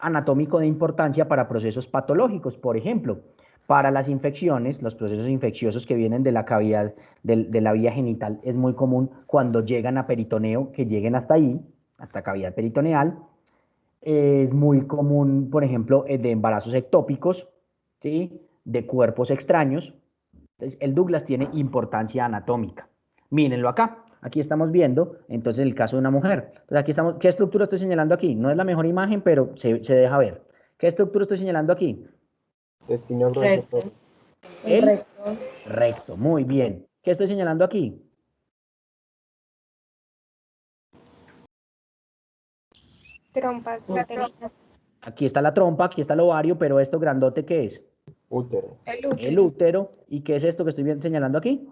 anatómico de importancia para procesos patológicos, por ejemplo, para las infecciones, los procesos infecciosos que vienen de la cavidad de la vía genital, es muy común cuando llegan a peritoneo que lleguen hasta ahí, hasta cavidad peritoneal. Es muy común, por ejemplo, de embarazos ectópicos, ¿sí? De cuerpos extraños. Entonces, el Douglas tiene importancia anatómica. Mírenlo acá. Aquí estamos viendo, entonces, el caso de una mujer. Entonces, aquí estamos. ¿Qué estructura estoy señalando aquí? No es la mejor imagen, pero se deja ver. ¿Qué estructura estoy señalando aquí?
Intestino grueso.
Recto.
El
Recto.
recto. Muy bien. ¿Qué estoy señalando aquí?
Trompas uterinas.
Aquí está la trompa, aquí está el ovario, pero esto grandote, ¿qué es?
Útero.
El
El
útero.
útero. ¿Y qué es esto que estoy señalando aquí?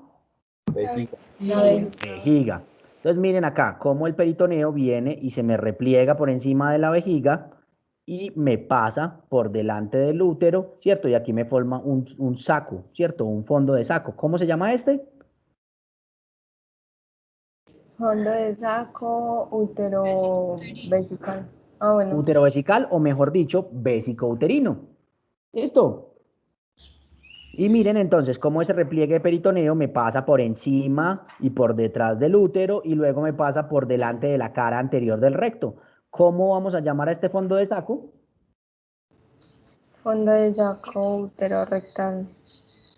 Vejiga.
La vejiga.
Vejiga. Entonces miren acá cómo el peritoneo viene y se me repliega por encima de la vejiga y me pasa por delante del útero, ¿cierto? Y aquí me forma un saco, ¿cierto? Un fondo de saco. ¿Cómo se llama este?
Fondo de saco, útero vesical. Ah, bueno.
Útero vesical o mejor dicho, vesicouterino. ¿Listo? Y miren entonces cómo ese repliegue peritoneo me pasa por encima y por detrás del útero y luego me pasa por delante de la cara anterior del recto. ¿Cómo vamos a llamar a este fondo de saco?
Fondo de saco, útero rectal.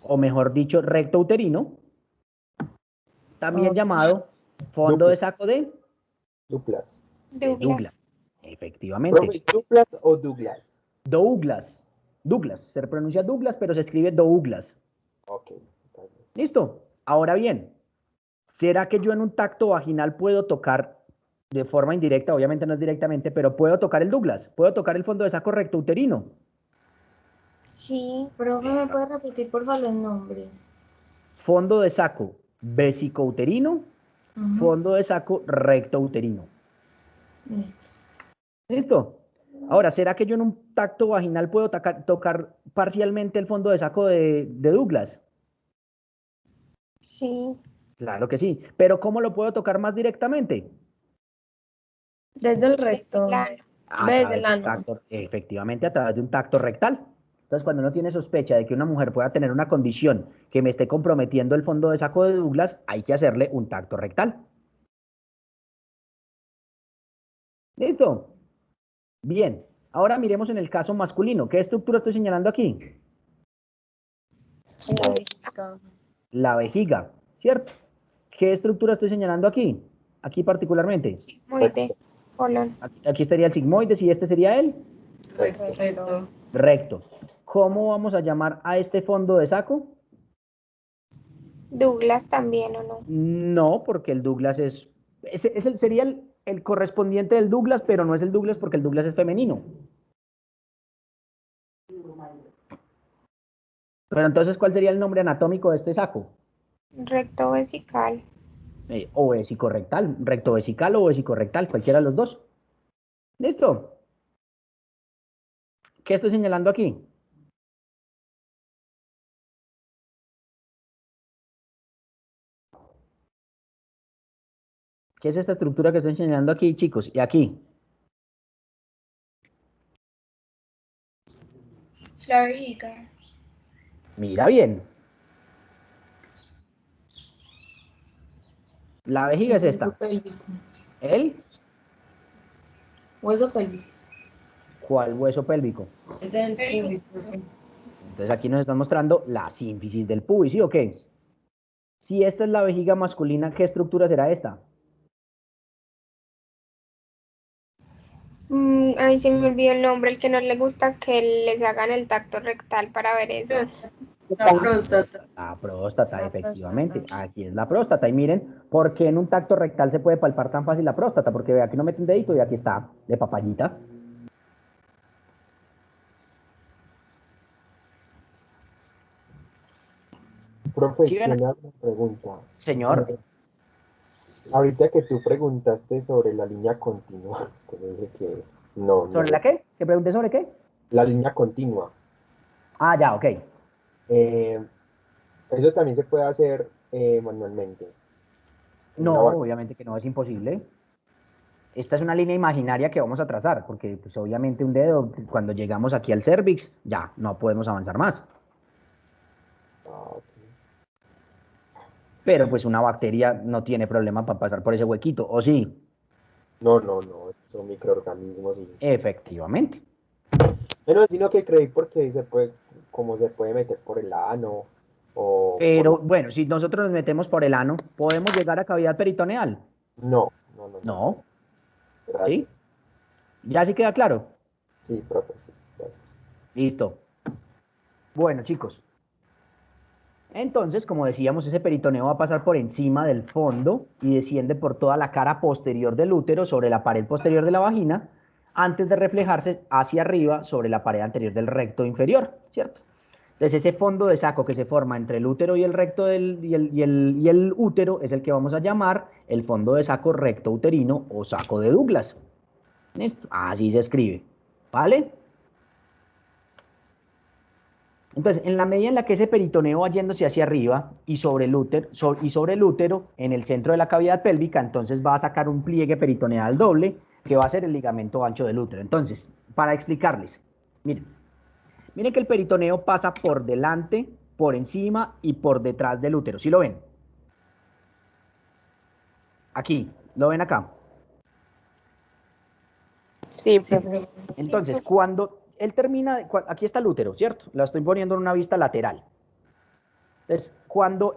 O mejor dicho, recto uterino, también
Ok.
llamado fondo de saco de
Douglas.
Douglas.
Douglas.
Efectivamente.
¿Profe, Douglas o Douglas?
Douglas. Douglas. Se pronuncia Douglas, pero se escribe Douglas.
Ok. Está bien.
¿Listo? Ahora bien, ¿será que yo en un tacto vaginal puedo tocar de forma indirecta? Obviamente no es directamente, pero puedo tocar el Douglas. Puedo tocar el fondo de saco recto uterino.
Sí.
Profe, ¿me puede repetir por favor el nombre?
Fondo de saco vesicouterino.
Ajá.
Fondo de saco recto uterino.
Listo.
¿Listo? Ahora, ¿será que yo en un tacto vaginal puedo tocar parcialmente el fondo de saco de Douglas?
Sí.
Claro que sí. Pero ¿cómo lo puedo tocar más directamente?
Desde el
Desde
recto.
el ano.
A
Desde
través
el
de un
ano.
tacto, efectivamente, a través de un tacto rectal. Entonces, cuando uno tiene sospecha de que una mujer pueda tener una condición que me esté comprometiendo el fondo de saco de Douglas, hay que hacerle un tacto rectal. ¿Listo? Bien. Ahora miremos en el caso masculino. ¿Qué estructura estoy señalando aquí?
La vejiga.
La vejiga, ¿cierto? ¿Qué estructura estoy señalando aquí? Aquí particularmente.
Sigmoide. Colon.
Aquí estaría el sigmoides y este sería el
Recto.
recto. ¿Cómo vamos a llamar a este fondo de saco?
Douglas también, ¿o no?
No, porque el Douglas sería el correspondiente del Douglas, pero no es el Douglas porque el Douglas es femenino. Pero entonces, ¿cuál sería el nombre anatómico de este saco?
Recto vesical.
O vesicorrectal, recto vesical o vesicorrectal, cualquiera de los dos. ¿Listo? ¿Qué estoy señalando aquí? ¿Qué es esta estructura que estoy señalando aquí, chicos? Y aquí.
La vejiga.
Mira bien. La vejiga es
El hueso
esta.
pélvico.
¿El?
Hueso pélvico.
¿Cuál hueso pélvico?
Ese es el pubis, profe.
Entonces aquí nos están mostrando la sínfisis del pubis, ¿sí o qué? Si esta es la vejiga masculina, ¿qué estructura será esta?
A mí se me olvidó el nombre, el que no le gusta que les hagan el tacto rectal para ver eso.
La próstata.
La próstata,
La
efectivamente.
próstata.
Aquí es la próstata. Y miren, ¿por qué en un tacto rectal se puede palpar tan fácil la próstata? Porque ve, aquí no mete un dedito y aquí está, de papayita.
Profe,
¿Sí ven?
tiene una pregunta.
Señor,
Ahorita que tú preguntaste sobre la línea continua, que dije que
¿sobre la qué? ¿Te pregunté sobre qué?
la línea continua,
Ah, ya, ok.
eh, eso también se puede hacer manualmente. En una
No,
base.
obviamente que no, es imposible. Esta es una línea imaginaria que vamos a trazar, porque pues obviamente un dedo, cuando llegamos aquí al cervix, ya no podemos avanzar más.
Ah, ok.
Pero pues una bacteria no tiene problema para pasar por ese huequito, ¿o sí?
No, no, no, son microorganismos y...
Efectivamente.
Bueno, sino que creí porque se puede, como se puede meter por el ano o por
Pero
la...
bueno, si nosotros nos metemos por el ano, ¿podemos llegar a cavidad peritoneal?
No, no, no, no.
No,
Gracias.
¿sí? ¿Ya sí queda claro?
Sí, profe, sí. Gracias.
Listo. Bueno, chicos, entonces, como decíamos, ese peritoneo va a pasar por encima del fondo y desciende por toda la cara posterior del útero sobre la pared posterior de la vagina, antes de reflejarse hacia arriba sobre la pared anterior del recto inferior, ¿cierto? Entonces, ese fondo de saco que se forma entre el útero y el recto y el útero es el que vamos a llamar el fondo de saco recto uterino o saco de Douglas. ¿Listo? Así se escribe, ¿vale? Entonces, en la medida en la que ese peritoneo va yéndose hacia arriba y sobre el útero, en el centro de la cavidad pélvica, entonces va a sacar un pliegue peritoneal doble que va a ser el ligamento ancho del útero. Entonces, para explicarles, miren que el peritoneo pasa por delante, por encima y por detrás del útero. ¿Sí lo ven? Aquí, ¿lo ven acá?
Sí, profe.
Entonces, cuando él termina, aquí está el útero, ¿cierto? Lo estoy poniendo en una vista lateral. Entonces, cuando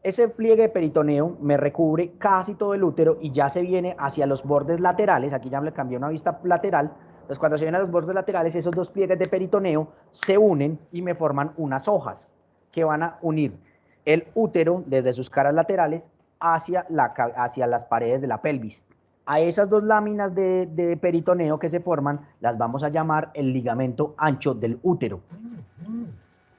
ese pliegue peritoneo me recubre casi todo el útero y ya se viene hacia los bordes laterales, aquí ya le cambié una vista lateral, entonces cuando se viene a los bordes laterales, esos dos pliegues de peritoneo se unen y me forman unas hojas que van a unir el útero desde sus caras laterales hacia las paredes de la pelvis. A esas dos láminas de peritoneo que se forman las vamos a llamar el ligamento ancho del útero.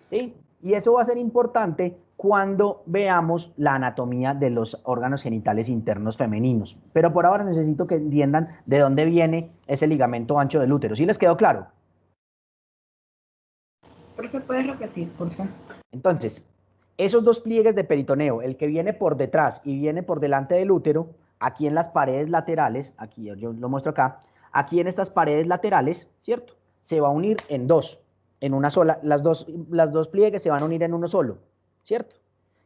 ¿Sí? Y eso va a ser importante cuando veamos la anatomía de los órganos genitales internos femeninos. Pero por ahora necesito que entiendan de dónde viene ese ligamento ancho del útero. ¿Sí les quedó claro?
Profe, ¿puedes repetir, por favor?
Entonces, esos dos pliegues de peritoneo, el que viene por detrás y viene por delante del útero, aquí en las paredes laterales, aquí yo lo muestro acá, aquí en estas paredes laterales, ¿cierto? Se va a unir en dos, en una sola, las dos pliegues se van a unir en uno solo, ¿cierto?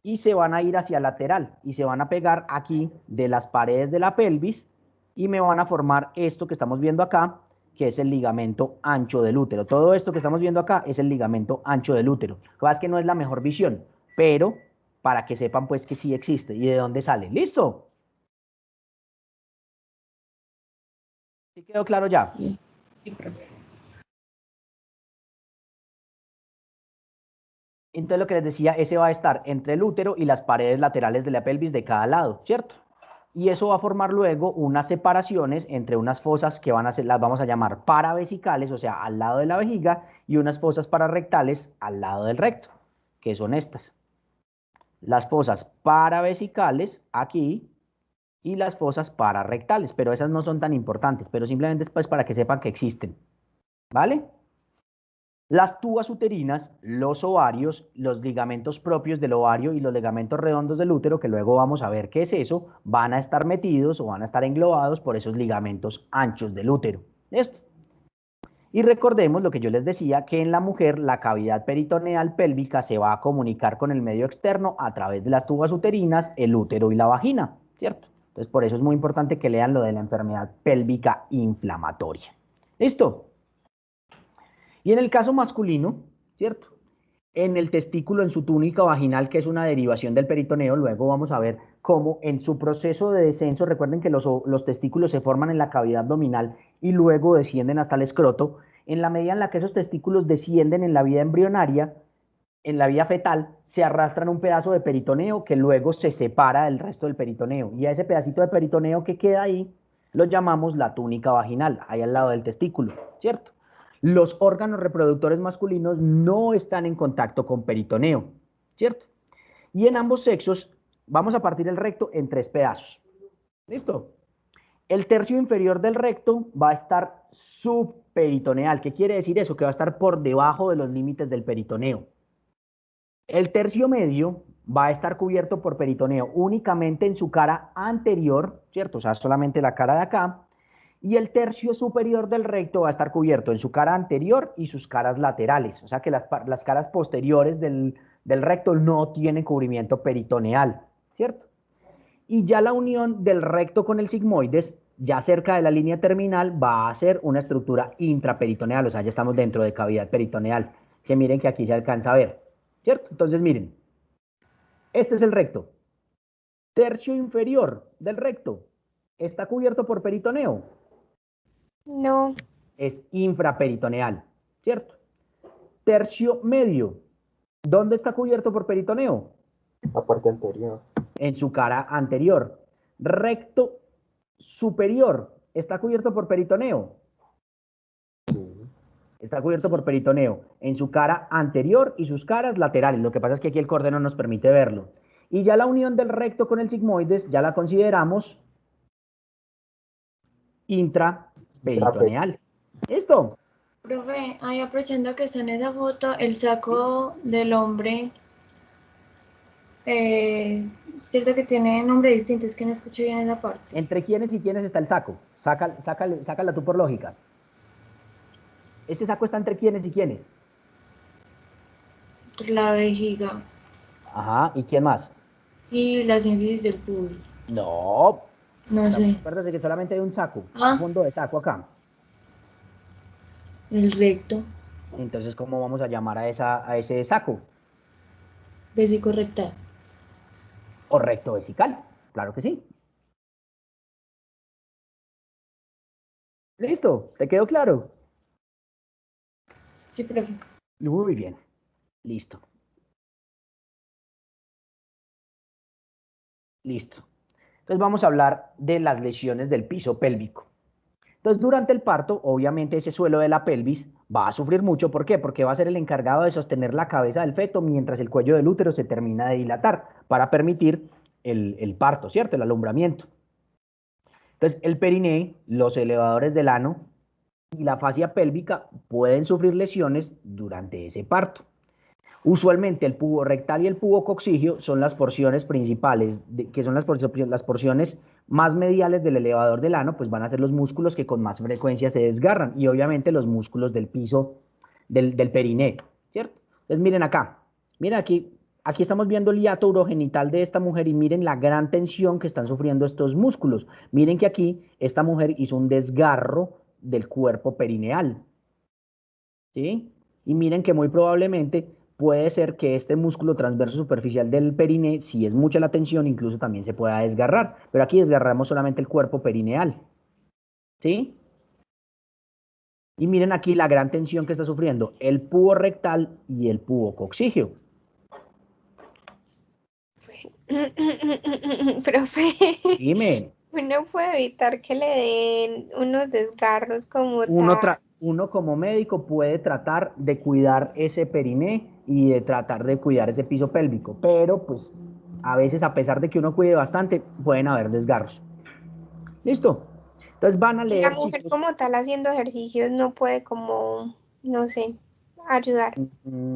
Y se van a ir hacia lateral y se van a pegar aquí de las paredes de la pelvis y me van a formar esto que estamos viendo acá, que es el ligamento ancho del útero. Todo esto que estamos viendo acá es el ligamento ancho del útero. Lo que pasa es que no es la mejor visión, pero para que sepan pues que sí existe y de dónde sale. ¿Listo? ¿Sí quedó claro ya?
Sí, profe.
Entonces lo que les decía, ese va a estar entre el útero y las paredes laterales de la pelvis de cada lado, ¿cierto? Y eso va a formar luego unas separaciones entre unas fosas que van a ser, las vamos a llamar paravesicales, o sea, al lado de la vejiga, y unas fosas pararrectales al lado del recto, que son estas. Las fosas paravesicales aquí y las fosas pararrectales, pero esas no son tan importantes, pero simplemente es pues para que sepan que existen, ¿vale? Las tubas uterinas, los ovarios, los ligamentos propios del ovario y los ligamentos redondos del útero, que luego vamos a ver qué es eso, van a estar metidos o van a estar englobados por esos ligamentos anchos del útero. ¿Listo? Y recordemos lo que yo les decía, que en la mujer la cavidad peritoneal pélvica se va a comunicar con el medio externo a través de las tubas uterinas, el útero y la vagina, ¿cierto? Entonces por eso es muy importante que lean lo de la enfermedad pélvica inflamatoria. ¿Listo? Y en el caso masculino, ¿cierto? En el testículo, en su túnica vaginal, que es una derivación del peritoneo, luego vamos a ver cómo en su proceso de descenso, recuerden que los testículos se forman en la cavidad abdominal y luego descienden hasta el escroto, en la medida en la que esos testículos descienden en la vida embrionaria, en la vida fetal, se arrastran un pedazo de peritoneo que luego se separa del resto del peritoneo. Y a ese pedacito de peritoneo que queda ahí, lo llamamos la túnica vaginal, ahí al lado del testículo, ¿cierto? Los órganos reproductores masculinos no están en contacto con peritoneo, ¿cierto? Y en ambos sexos vamos a partir el recto en 3 pedazos. ¿Listo? El tercio inferior del recto va a estar subperitoneal. ¿Qué quiere decir eso? Que va a estar por debajo de los límites del peritoneo. El tercio medio va a estar cubierto por peritoneo únicamente en su cara anterior, ¿cierto? O sea, solamente la cara de acá. Y el tercio superior del recto va a estar cubierto en su cara anterior y sus caras laterales. O sea que las caras posteriores del recto no tienen cubrimiento peritoneal, ¿cierto? Y ya la unión del recto con el sigmoides, ya cerca de la línea terminal, va a ser una estructura intraperitoneal, o sea, ya estamos dentro de cavidad peritoneal, que miren que aquí se alcanza a ver, ¿cierto? Entonces, miren, este es el recto. Tercio inferior del recto, ¿está cubierto por peritoneo?
No,
Es infraperitoneal, ¿cierto? Tercio medio, ¿dónde está cubierto por peritoneo?
La parte anterior.
En su cara anterior. Recto superior, ¿está cubierto por peritoneo?
Sí.
Está cubierto por peritoneo en su cara anterior y sus caras laterales. Lo que pasa es que aquí el corde no nos permite verlo. Y ya la unión del recto con el sigmoides ya la consideramos intraperitoneal. ¿Listo?
Profe, ahí aprovechando que está en esa foto, el saco del hombre, cierto que tiene nombre distinto, es que no escucho bien esa parte.
¿Entre quiénes y quiénes está el saco? Sácala tú por lógica. ¿Ese saco está entre quiénes y quiénes?
La vejiga
Ajá, ¿y quién más?
y la sínfisis del pubis.
No.
No sé.
Acuérdate que solamente hay un saco, un
Ah,
fondo de saco acá.
el recto,
Entonces, ¿cómo vamos a llamar a ese saco?
vesico rectal.
O recto vesical. Claro que sí. ¿Listo? ¿Te quedó claro?
Sí, profe.
Muy bien. Listo. Listo. Entonces vamos a hablar de las lesiones del piso pélvico. Entonces, durante el parto, obviamente ese suelo de la pelvis va a sufrir mucho. ¿Por qué? Porque va a ser el encargado de sostener la cabeza del feto mientras el cuello del útero se termina de dilatar para permitir el parto, ¿cierto? El alumbramiento. Entonces, el periné, los elevadores del ano y la fascia pélvica pueden sufrir lesiones durante ese parto. Usualmente el pubo rectal y el pubo coccigio son las porciones principales, que son las porciones más mediales del elevador del ano, pues van a ser los músculos que con más frecuencia se desgarran y obviamente los músculos del piso del periné, ¿cierto? Entonces miren acá, miren aquí estamos viendo el hiato urogenital de esta mujer y miren la gran tensión que están sufriendo estos músculos. Miren que aquí esta mujer hizo un desgarro del cuerpo perineal, ¿sí? Y miren que muy probablemente puede ser que este músculo transverso superficial del periné, si es mucha la tensión, incluso también se pueda desgarrar. Pero aquí desgarramos solamente el cuerpo perineal, ¿sí? Y miren aquí la gran tensión que está sufriendo el pubo rectal y el pubo coccigio.
profe,
Dime,
uno puede evitar que le den unos desgarros como
uno,
tal.
uno como médico puede tratar de cuidar ese periné y de tratar de cuidar ese piso pélvico, pero pues a veces a pesar de que uno cuide bastante, pueden haber desgarros. ¿Listo? Entonces van a
Y la
leer,
mujer
chicos,
como tal haciendo ejercicios no puede como, no sé, ayudar.
mm,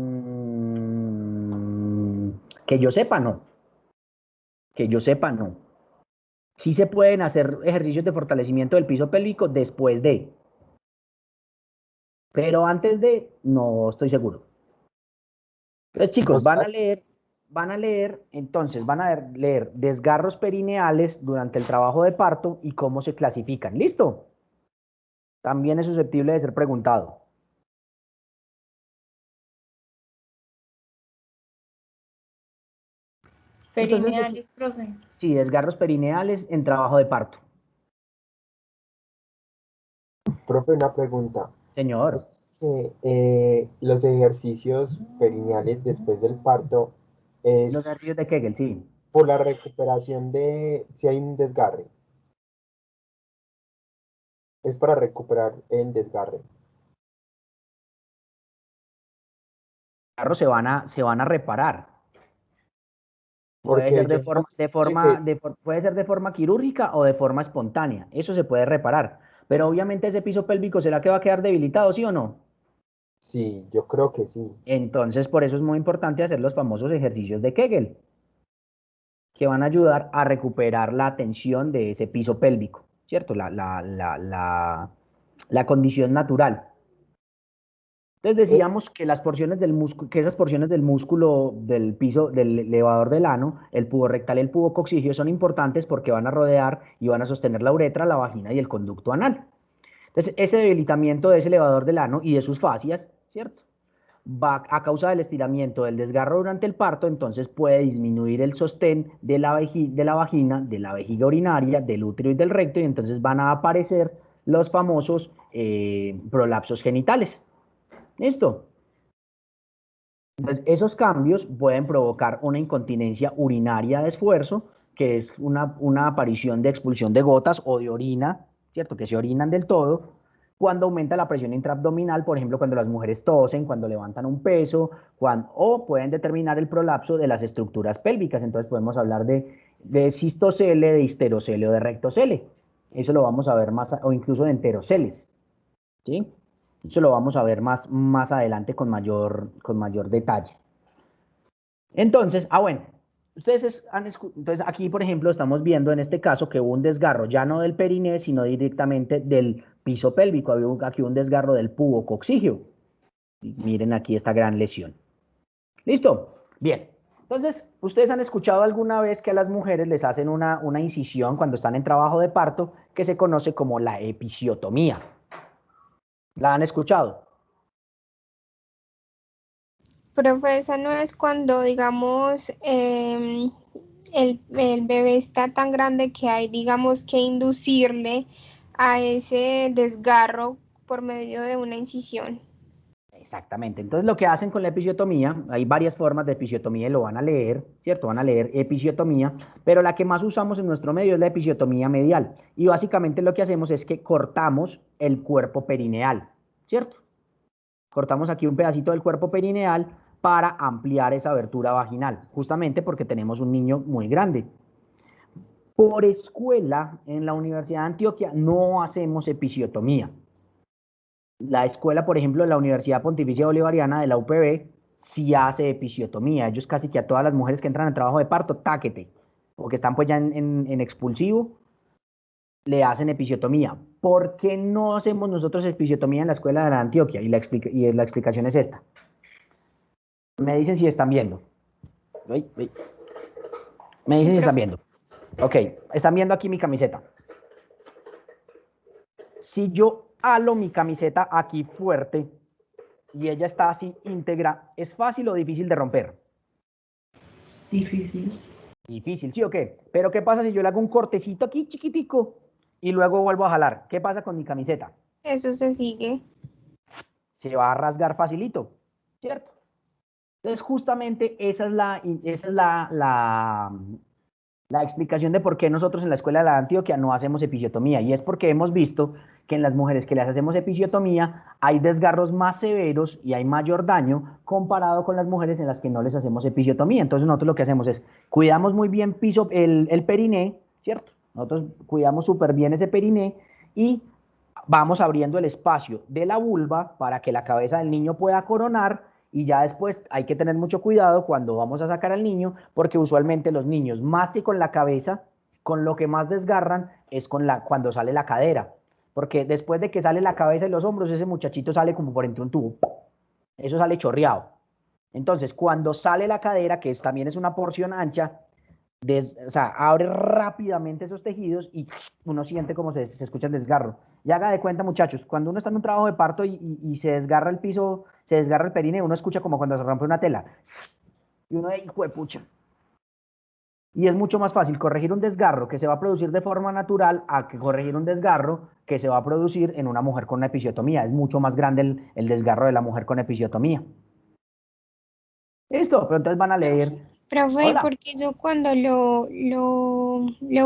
que yo sepa, no. Que yo sepa, no. Sí se pueden hacer ejercicios de fortalecimiento del piso pélvico después de, pero antes de, no estoy seguro. Entonces,
O
chicos,
sea,
entonces, van a leer desgarros perineales durante el trabajo de parto y cómo se clasifican. ¿Listo? También es susceptible de ser preguntado. Entonces,
Perineales, profe.
sí, desgarros perineales en trabajo de parto.
profe, una pregunta.
Señor,
Es que los ejercicios perineales después del parto
los
es
ejercicios de Kegel, sí.
por la recuperación de si hay un desgarre. Es para recuperar el desgarre.
Carros se van a reparar. Puede
Porque
ser
yo escuché que
puede ser de forma quirúrgica o de forma espontánea. Eso se puede reparar. Pero obviamente ese piso pélvico, ¿será que va a quedar debilitado, sí o no?
sí, yo creo que sí.
Entonces, por eso es muy importante hacer los famosos ejercicios de Kegel, que van a ayudar a recuperar la tensión de ese piso pélvico, ¿cierto? La condición natural. Entonces
Eh,
decíamos que las porciones del músculo, que esas porciones del músculo del piso, del elevador del ano, el pubo rectal y el pubo coccígeo son importantes porque van a rodear y van a sostener la uretra, la vagina y el conducto anal. Entonces, ese debilitamiento de ese elevador del ano y de sus fascias, ¿cierto? Va a causa del estiramiento del desgarro durante el parto, entonces puede disminuir el sostén de de la vagina, de la vejiga urinaria, del útero y del recto, y entonces van a aparecer los famosos prolapsos genitales. ¿Listo? Entonces, esos cambios pueden provocar una incontinencia urinaria de esfuerzo, que es una aparición de expulsión de gotas o de orina, ¿cierto? Que se orinan del todo, cuando aumenta la presión intraabdominal, por ejemplo, cuando las mujeres tosen, cuando levantan un peso, o pueden determinar el prolapso de las estructuras pélvicas. Entonces, podemos hablar de cistocele, de histerocele o de rectocele. Eso lo vamos a ver más, o incluso de enteroceles, ¿sí? Eso lo vamos a ver más adelante con mayor detalle. Entonces, bueno, entonces aquí, por ejemplo, estamos viendo en este caso que hubo un desgarro ya no del periné, sino directamente del piso pélvico. Había aquí un desgarro del pubo coccígeo. Y miren aquí esta gran lesión. ¿Listo? Bien. Entonces, ¿ustedes han escuchado alguna vez que a las mujeres les hacen una incisión cuando están en trabajo de parto que se conoce como la episiotomía? ¿La han escuchado?
Profe, esa no es cuando, digamos, el bebé está tan grande que hay, digamos, que inducirle a ese desgarro por medio de una incisión.
Exactamente. Entonces, lo que hacen con la episiotomía, hay varias formas de episiotomía y lo van a leer, ¿cierto? Van a leer episiotomía, pero la que más usamos en nuestro medio es la episiotomía medial. Y básicamente lo que hacemos es que cortamos el cuerpo perineal, ¿cierto? Cortamos aquí un pedacito del cuerpo perineal para ampliar esa abertura vaginal, justamente porque tenemos un niño muy grande. Por escuela, en la Universidad de Antioquia no hacemos episiotomía. La escuela, por ejemplo, de la Universidad Pontificia Bolivariana de la UPB, sí hace episiotomía. Ellos casi que a todas las mujeres que entran al trabajo de parto, táquete, o que están pues ya en expulsivo, le hacen episiotomía. ¿Por qué no hacemos nosotros episiotomía en la escuela de la Antioquia? Y la explicación es esta. Me dicen si están viendo. Me
Sí,
dicen si están
profe.
viendo. Ok, están viendo aquí mi camiseta. Si yo halo mi camiseta aquí fuerte y ella está así íntegra, ¿es fácil o difícil de romper?
Difícil.
Difícil, ¿sí o qué? Pero ¿qué pasa si yo le hago un cortecito aquí chiquitico y luego vuelvo a jalar? ¿Qué pasa con mi camiseta?
Eso se sigue.
Se va a rasgar facilito, ¿cierto? Entonces, justamente esa es la explicación de por qué nosotros en la Escuela de la Antioquia no hacemos episiotomía. Y es porque hemos visto que en las mujeres que les hacemos episiotomía hay desgarros más severos y hay mayor daño comparado con las mujeres en las que no les hacemos episiotomía. Entonces nosotros lo que hacemos es cuidamos muy bien el periné, ¿cierto? Nosotros cuidamos súper bien ese periné y vamos abriendo el espacio de la vulva para que la cabeza del niño pueda coronar y ya después hay que tener mucho cuidado cuando vamos a sacar al niño porque usualmente los niños más que con la cabeza, con lo que más desgarran es cuando sale la cadera, porque después de que sale la cabeza y los hombros ese muchachito sale como por entre un tubo, eso sale chorreado. Entonces cuando sale la cadera, que también es una porción ancha, o sea, abre rápidamente esos tejidos y uno siente como se escucha el desgarro. Y haga de cuenta, muchachos, cuando uno está en un trabajo de parto y se desgarra el piso, se desgarra el perine, uno escucha como cuando se rompe una tela. Y uno, hijo de pucha. Y es mucho más fácil corregir un desgarro que se va a producir de forma natural a que corregir un desgarro que se va a producir en una mujer con una episiotomía. Es mucho más grande el desgarro de la mujer con episiotomía. Listo, pero entonces van a leer.
Profe,
Hola.
porque eso cuando lo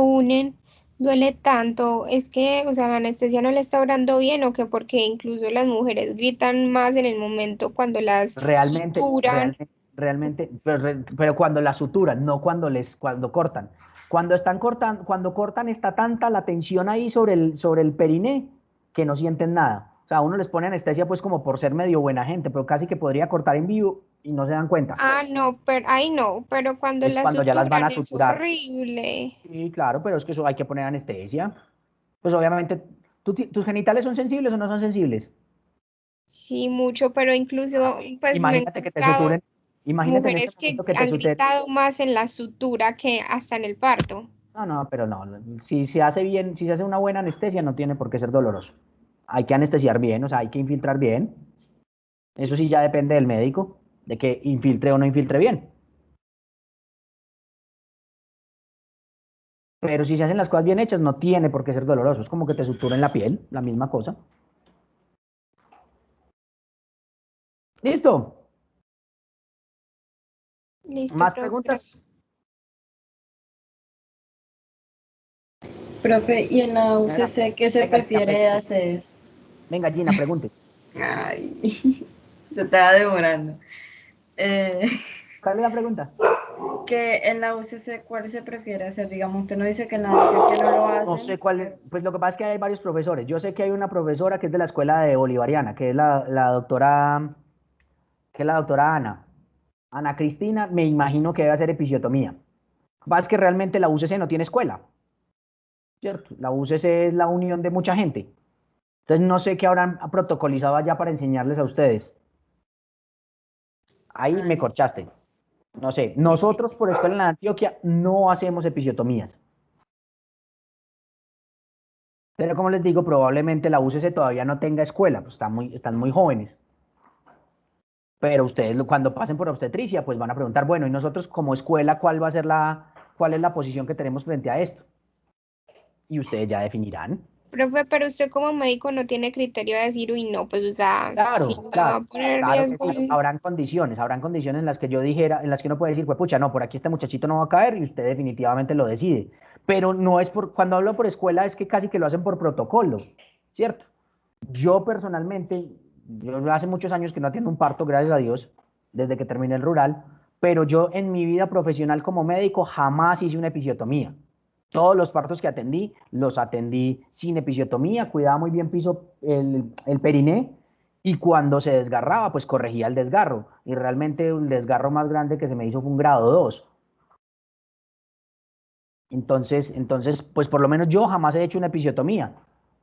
unen duele tanto, es que, o sea, la anestesia no le está obrando bien o que porque incluso las mujeres gritan más en el momento cuando las
Realmente,
suturan.
realmente, realmente, pero cuando la suturan, no cuando cortan. Cuando cortan está tanta la tensión ahí sobre el periné que no sienten nada. O sea, uno les pone anestesia pues como por ser medio buena gente, pero casi que podría cortar en vivo y no se dan cuenta.
Ah, no, pero, ay, no, pero cuando
Es
la
cuando ya las van
suturan
a
es
suturar.
horrible.
Sí, claro, pero es que eso hay que poner anestesia. Pues obviamente, ¿tus genitales son sensibles o no son sensibles?
Sí, mucho, pero incluso, pues me he
Imagínate que te
encontrado
suturen, imagínate en este
mujeres que
momento que te
han
suturen.
gritado más en la sutura que hasta en el parto.
No, no, pero no, si se hace bien, si se hace una buena anestesia, no tiene por qué ser doloroso. Hay que anestesiar bien, o sea, hay que infiltrar bien. Eso sí ya depende del médico, de que infiltre o no infiltre bien. Pero si se hacen las cosas bien hechas, no tiene por qué ser doloroso. Es como que te suturen la piel, la misma cosa. ¿Listo?
Listo,
¿Más
profe,
preguntas?
gracias.
Profe, ¿y en la
Venga,
UCC qué se
venga, Gina,
prefiere
pregunte.
hacer?
Venga, Gina, pregunte.
Ay, se estaba demorando. Eh,
¿Cuál es la pregunta?
que en la UCC, ¿cuál se prefiere hacer? Digamos, usted no dice que en la Antioquia no lo
No sé
hacen,
cuál es,
pero
pues lo que pasa es que hay varios profesores. Yo sé que hay una profesora que es de la escuela de Bolivariana, que es la doctora, que es la doctora Ana. Ana Cristina, me imagino que debe hacer episiotomía. Lo que pasa es que realmente la UCC no tiene escuela, ¿cierto? La UCC es la unión de mucha gente. Entonces no sé qué habrán protocolizado allá para enseñarles a ustedes. Ahí me
ay,
corchaste. No sé, nosotros por escuela en la Antioquia no hacemos episiotomías. Pero como les digo, probablemente la UCC todavía no tenga escuela, pues están muy jóvenes. Pero ustedes cuando pasen por obstetricia, pues van a preguntar, bueno, y nosotros como escuela, cuál es la posición que tenemos frente a esto? Y ustedes ya definirán.
Profe, pero usted como médico no tiene criterio de decir, uy, no, pues, o sea, si
Claro,
me va a
claro,
poner en
claro que
riesgo.
sí. Habrán condiciones en las que yo dijera, en las que uno puede decir, pues pucha, no, por aquí este muchachito no va a caer y usted definitivamente lo decide. Pero no es cuando hablo por escuela es que casi que lo hacen por protocolo, ¿cierto? Yo personalmente, yo hace muchos años que no atiendo un parto, gracias a Dios, desde que terminé el rural, pero yo en mi vida profesional como médico jamás hice una episiotomía. Todos los partos que atendí, los atendí sin episiotomía, cuidaba muy bien el periné y cuando se desgarraba, pues corregía el desgarro. Y realmente el desgarro más grande que se me hizo fue un grado 2. Entonces, pues por lo menos yo jamás he hecho una episiotomía,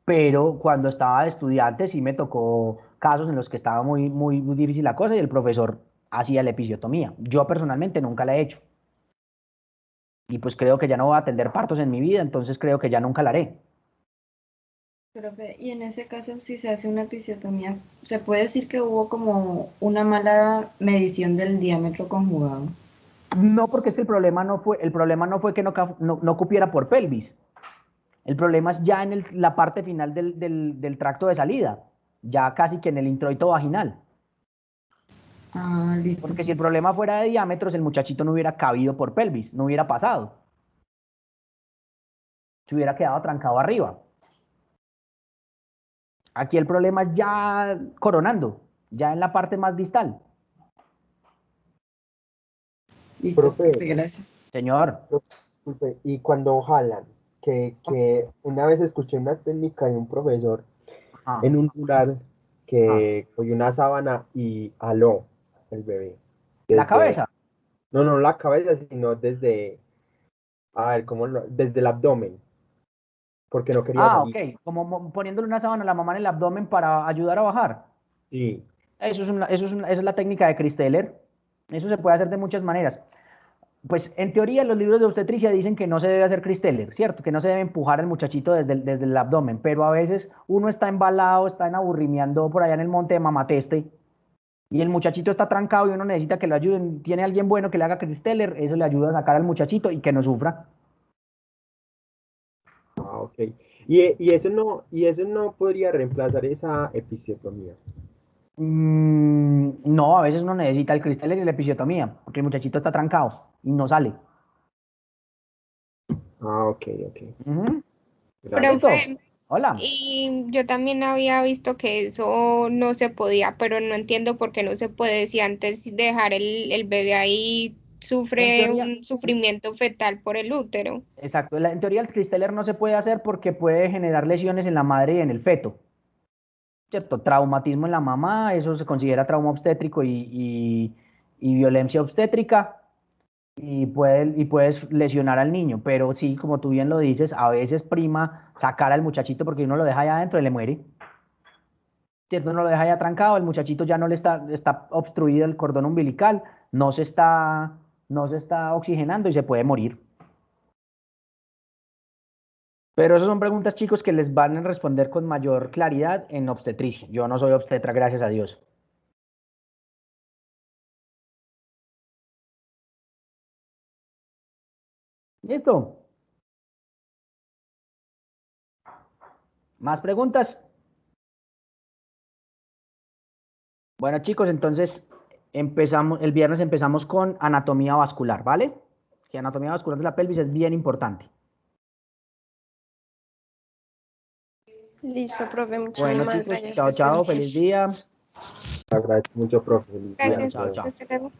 pero cuando estaba de estudiante sí me tocó casos en los que estaba muy difícil la cosa y el profesor hacía la episiotomía. Yo personalmente nunca la he hecho y pues creo que ya no voy a atender partos en mi vida, entonces creo que ya nunca la haré.
profe, y en ese caso, si se hace una episiotomía, ¿se puede decir que hubo como una mala medición del diámetro conjugado?
No, porque es que el problema no fue que no cupiera por pelvis. El problema es ya en la parte final del tracto de salida, ya casi que en el introito vaginal.
Ah, listo.
Porque si el problema fuera de diámetros, el muchachito no hubiera cabido por pelvis, no hubiera pasado, se hubiera quedado trancado arriba. Aquí el problema es ya coronando, ya en la parte más distal.
Listo,
Profe,
profe, gracias.
Señor,
disculpe, y cuando jalan, que una vez escuché una técnica de un profesor
ajá,
en un rural
ajá.
que cogió una sábana y jaló el bebé.
La
Desde,
cabeza.
no, no la cabeza, sino desde, a ver, desde el abdomen, porque no quería
Ah,
salir.
ok, como poniéndole una sábana a la mamá en el abdomen para ayudar a bajar.
Sí,
Esa es la técnica de Christeller. Eso se puede hacer de muchas maneras. Pues en teoría los libros de obstetricia dicen que no se debe hacer Christeller, ¿cierto? Que no se debe empujar al muchachito desde el abdomen, pero a veces uno está embalado, está en aburrimiento por allá en el monte de Mamateste y el muchachito está trancado y uno necesita que lo ayuden. Tiene alguien bueno que le haga Christeller, eso le ayuda a sacar al muchachito y que no sufra.
ah, ok. Y eso no podría reemplazar esa episiotomía.
No, a veces uno necesita el Christeller y la episiotomía, porque el muchachito está trancado y no sale.
Ah, ok, ok.
Ujú.
Gracias.
¿Listo?
Profe,
Hola.
Y yo también había visto que eso no se podía, pero no entiendo por qué no se puede. Si antes de dejar el bebé ahí
En
sufre
teoría,
un sufrimiento fetal por el útero.
exacto, en teoría el Cristeller no se puede hacer porque puede generar lesiones en la madre y en el feto. ¿Cierto? Traumatismo en la mamá, eso se considera trauma obstétrico y violencia obstétrica y puedes lesionar al niño, pero sí, como tú bien lo dices, a veces prima sacar al muchachito porque uno lo deja allá adentro y le muere. ¿Cierto? Uno lo deja allá trancado, el muchachito ya no le está obstruido el cordón umbilical, no se está oxigenando y se puede morir. Pero esas son preguntas, chicos, que les van a responder con mayor claridad en obstetricia. Yo no soy obstetra, gracias a Dios. ¿Listo? ¿Más preguntas? Bueno, chicos, entonces el viernes empezamos con anatomía vascular, ¿vale? Que anatomía vascular de la pelvis es bien importante.
Listo, profe,
Bueno,
muchísimas
chicos,
gracias, que
chao,
estés
chao,
bien.
feliz día.
Agradezco mucho, profe. Feliz día.
Gracias.
Chao,
Chao.
chao.
Hasta luego.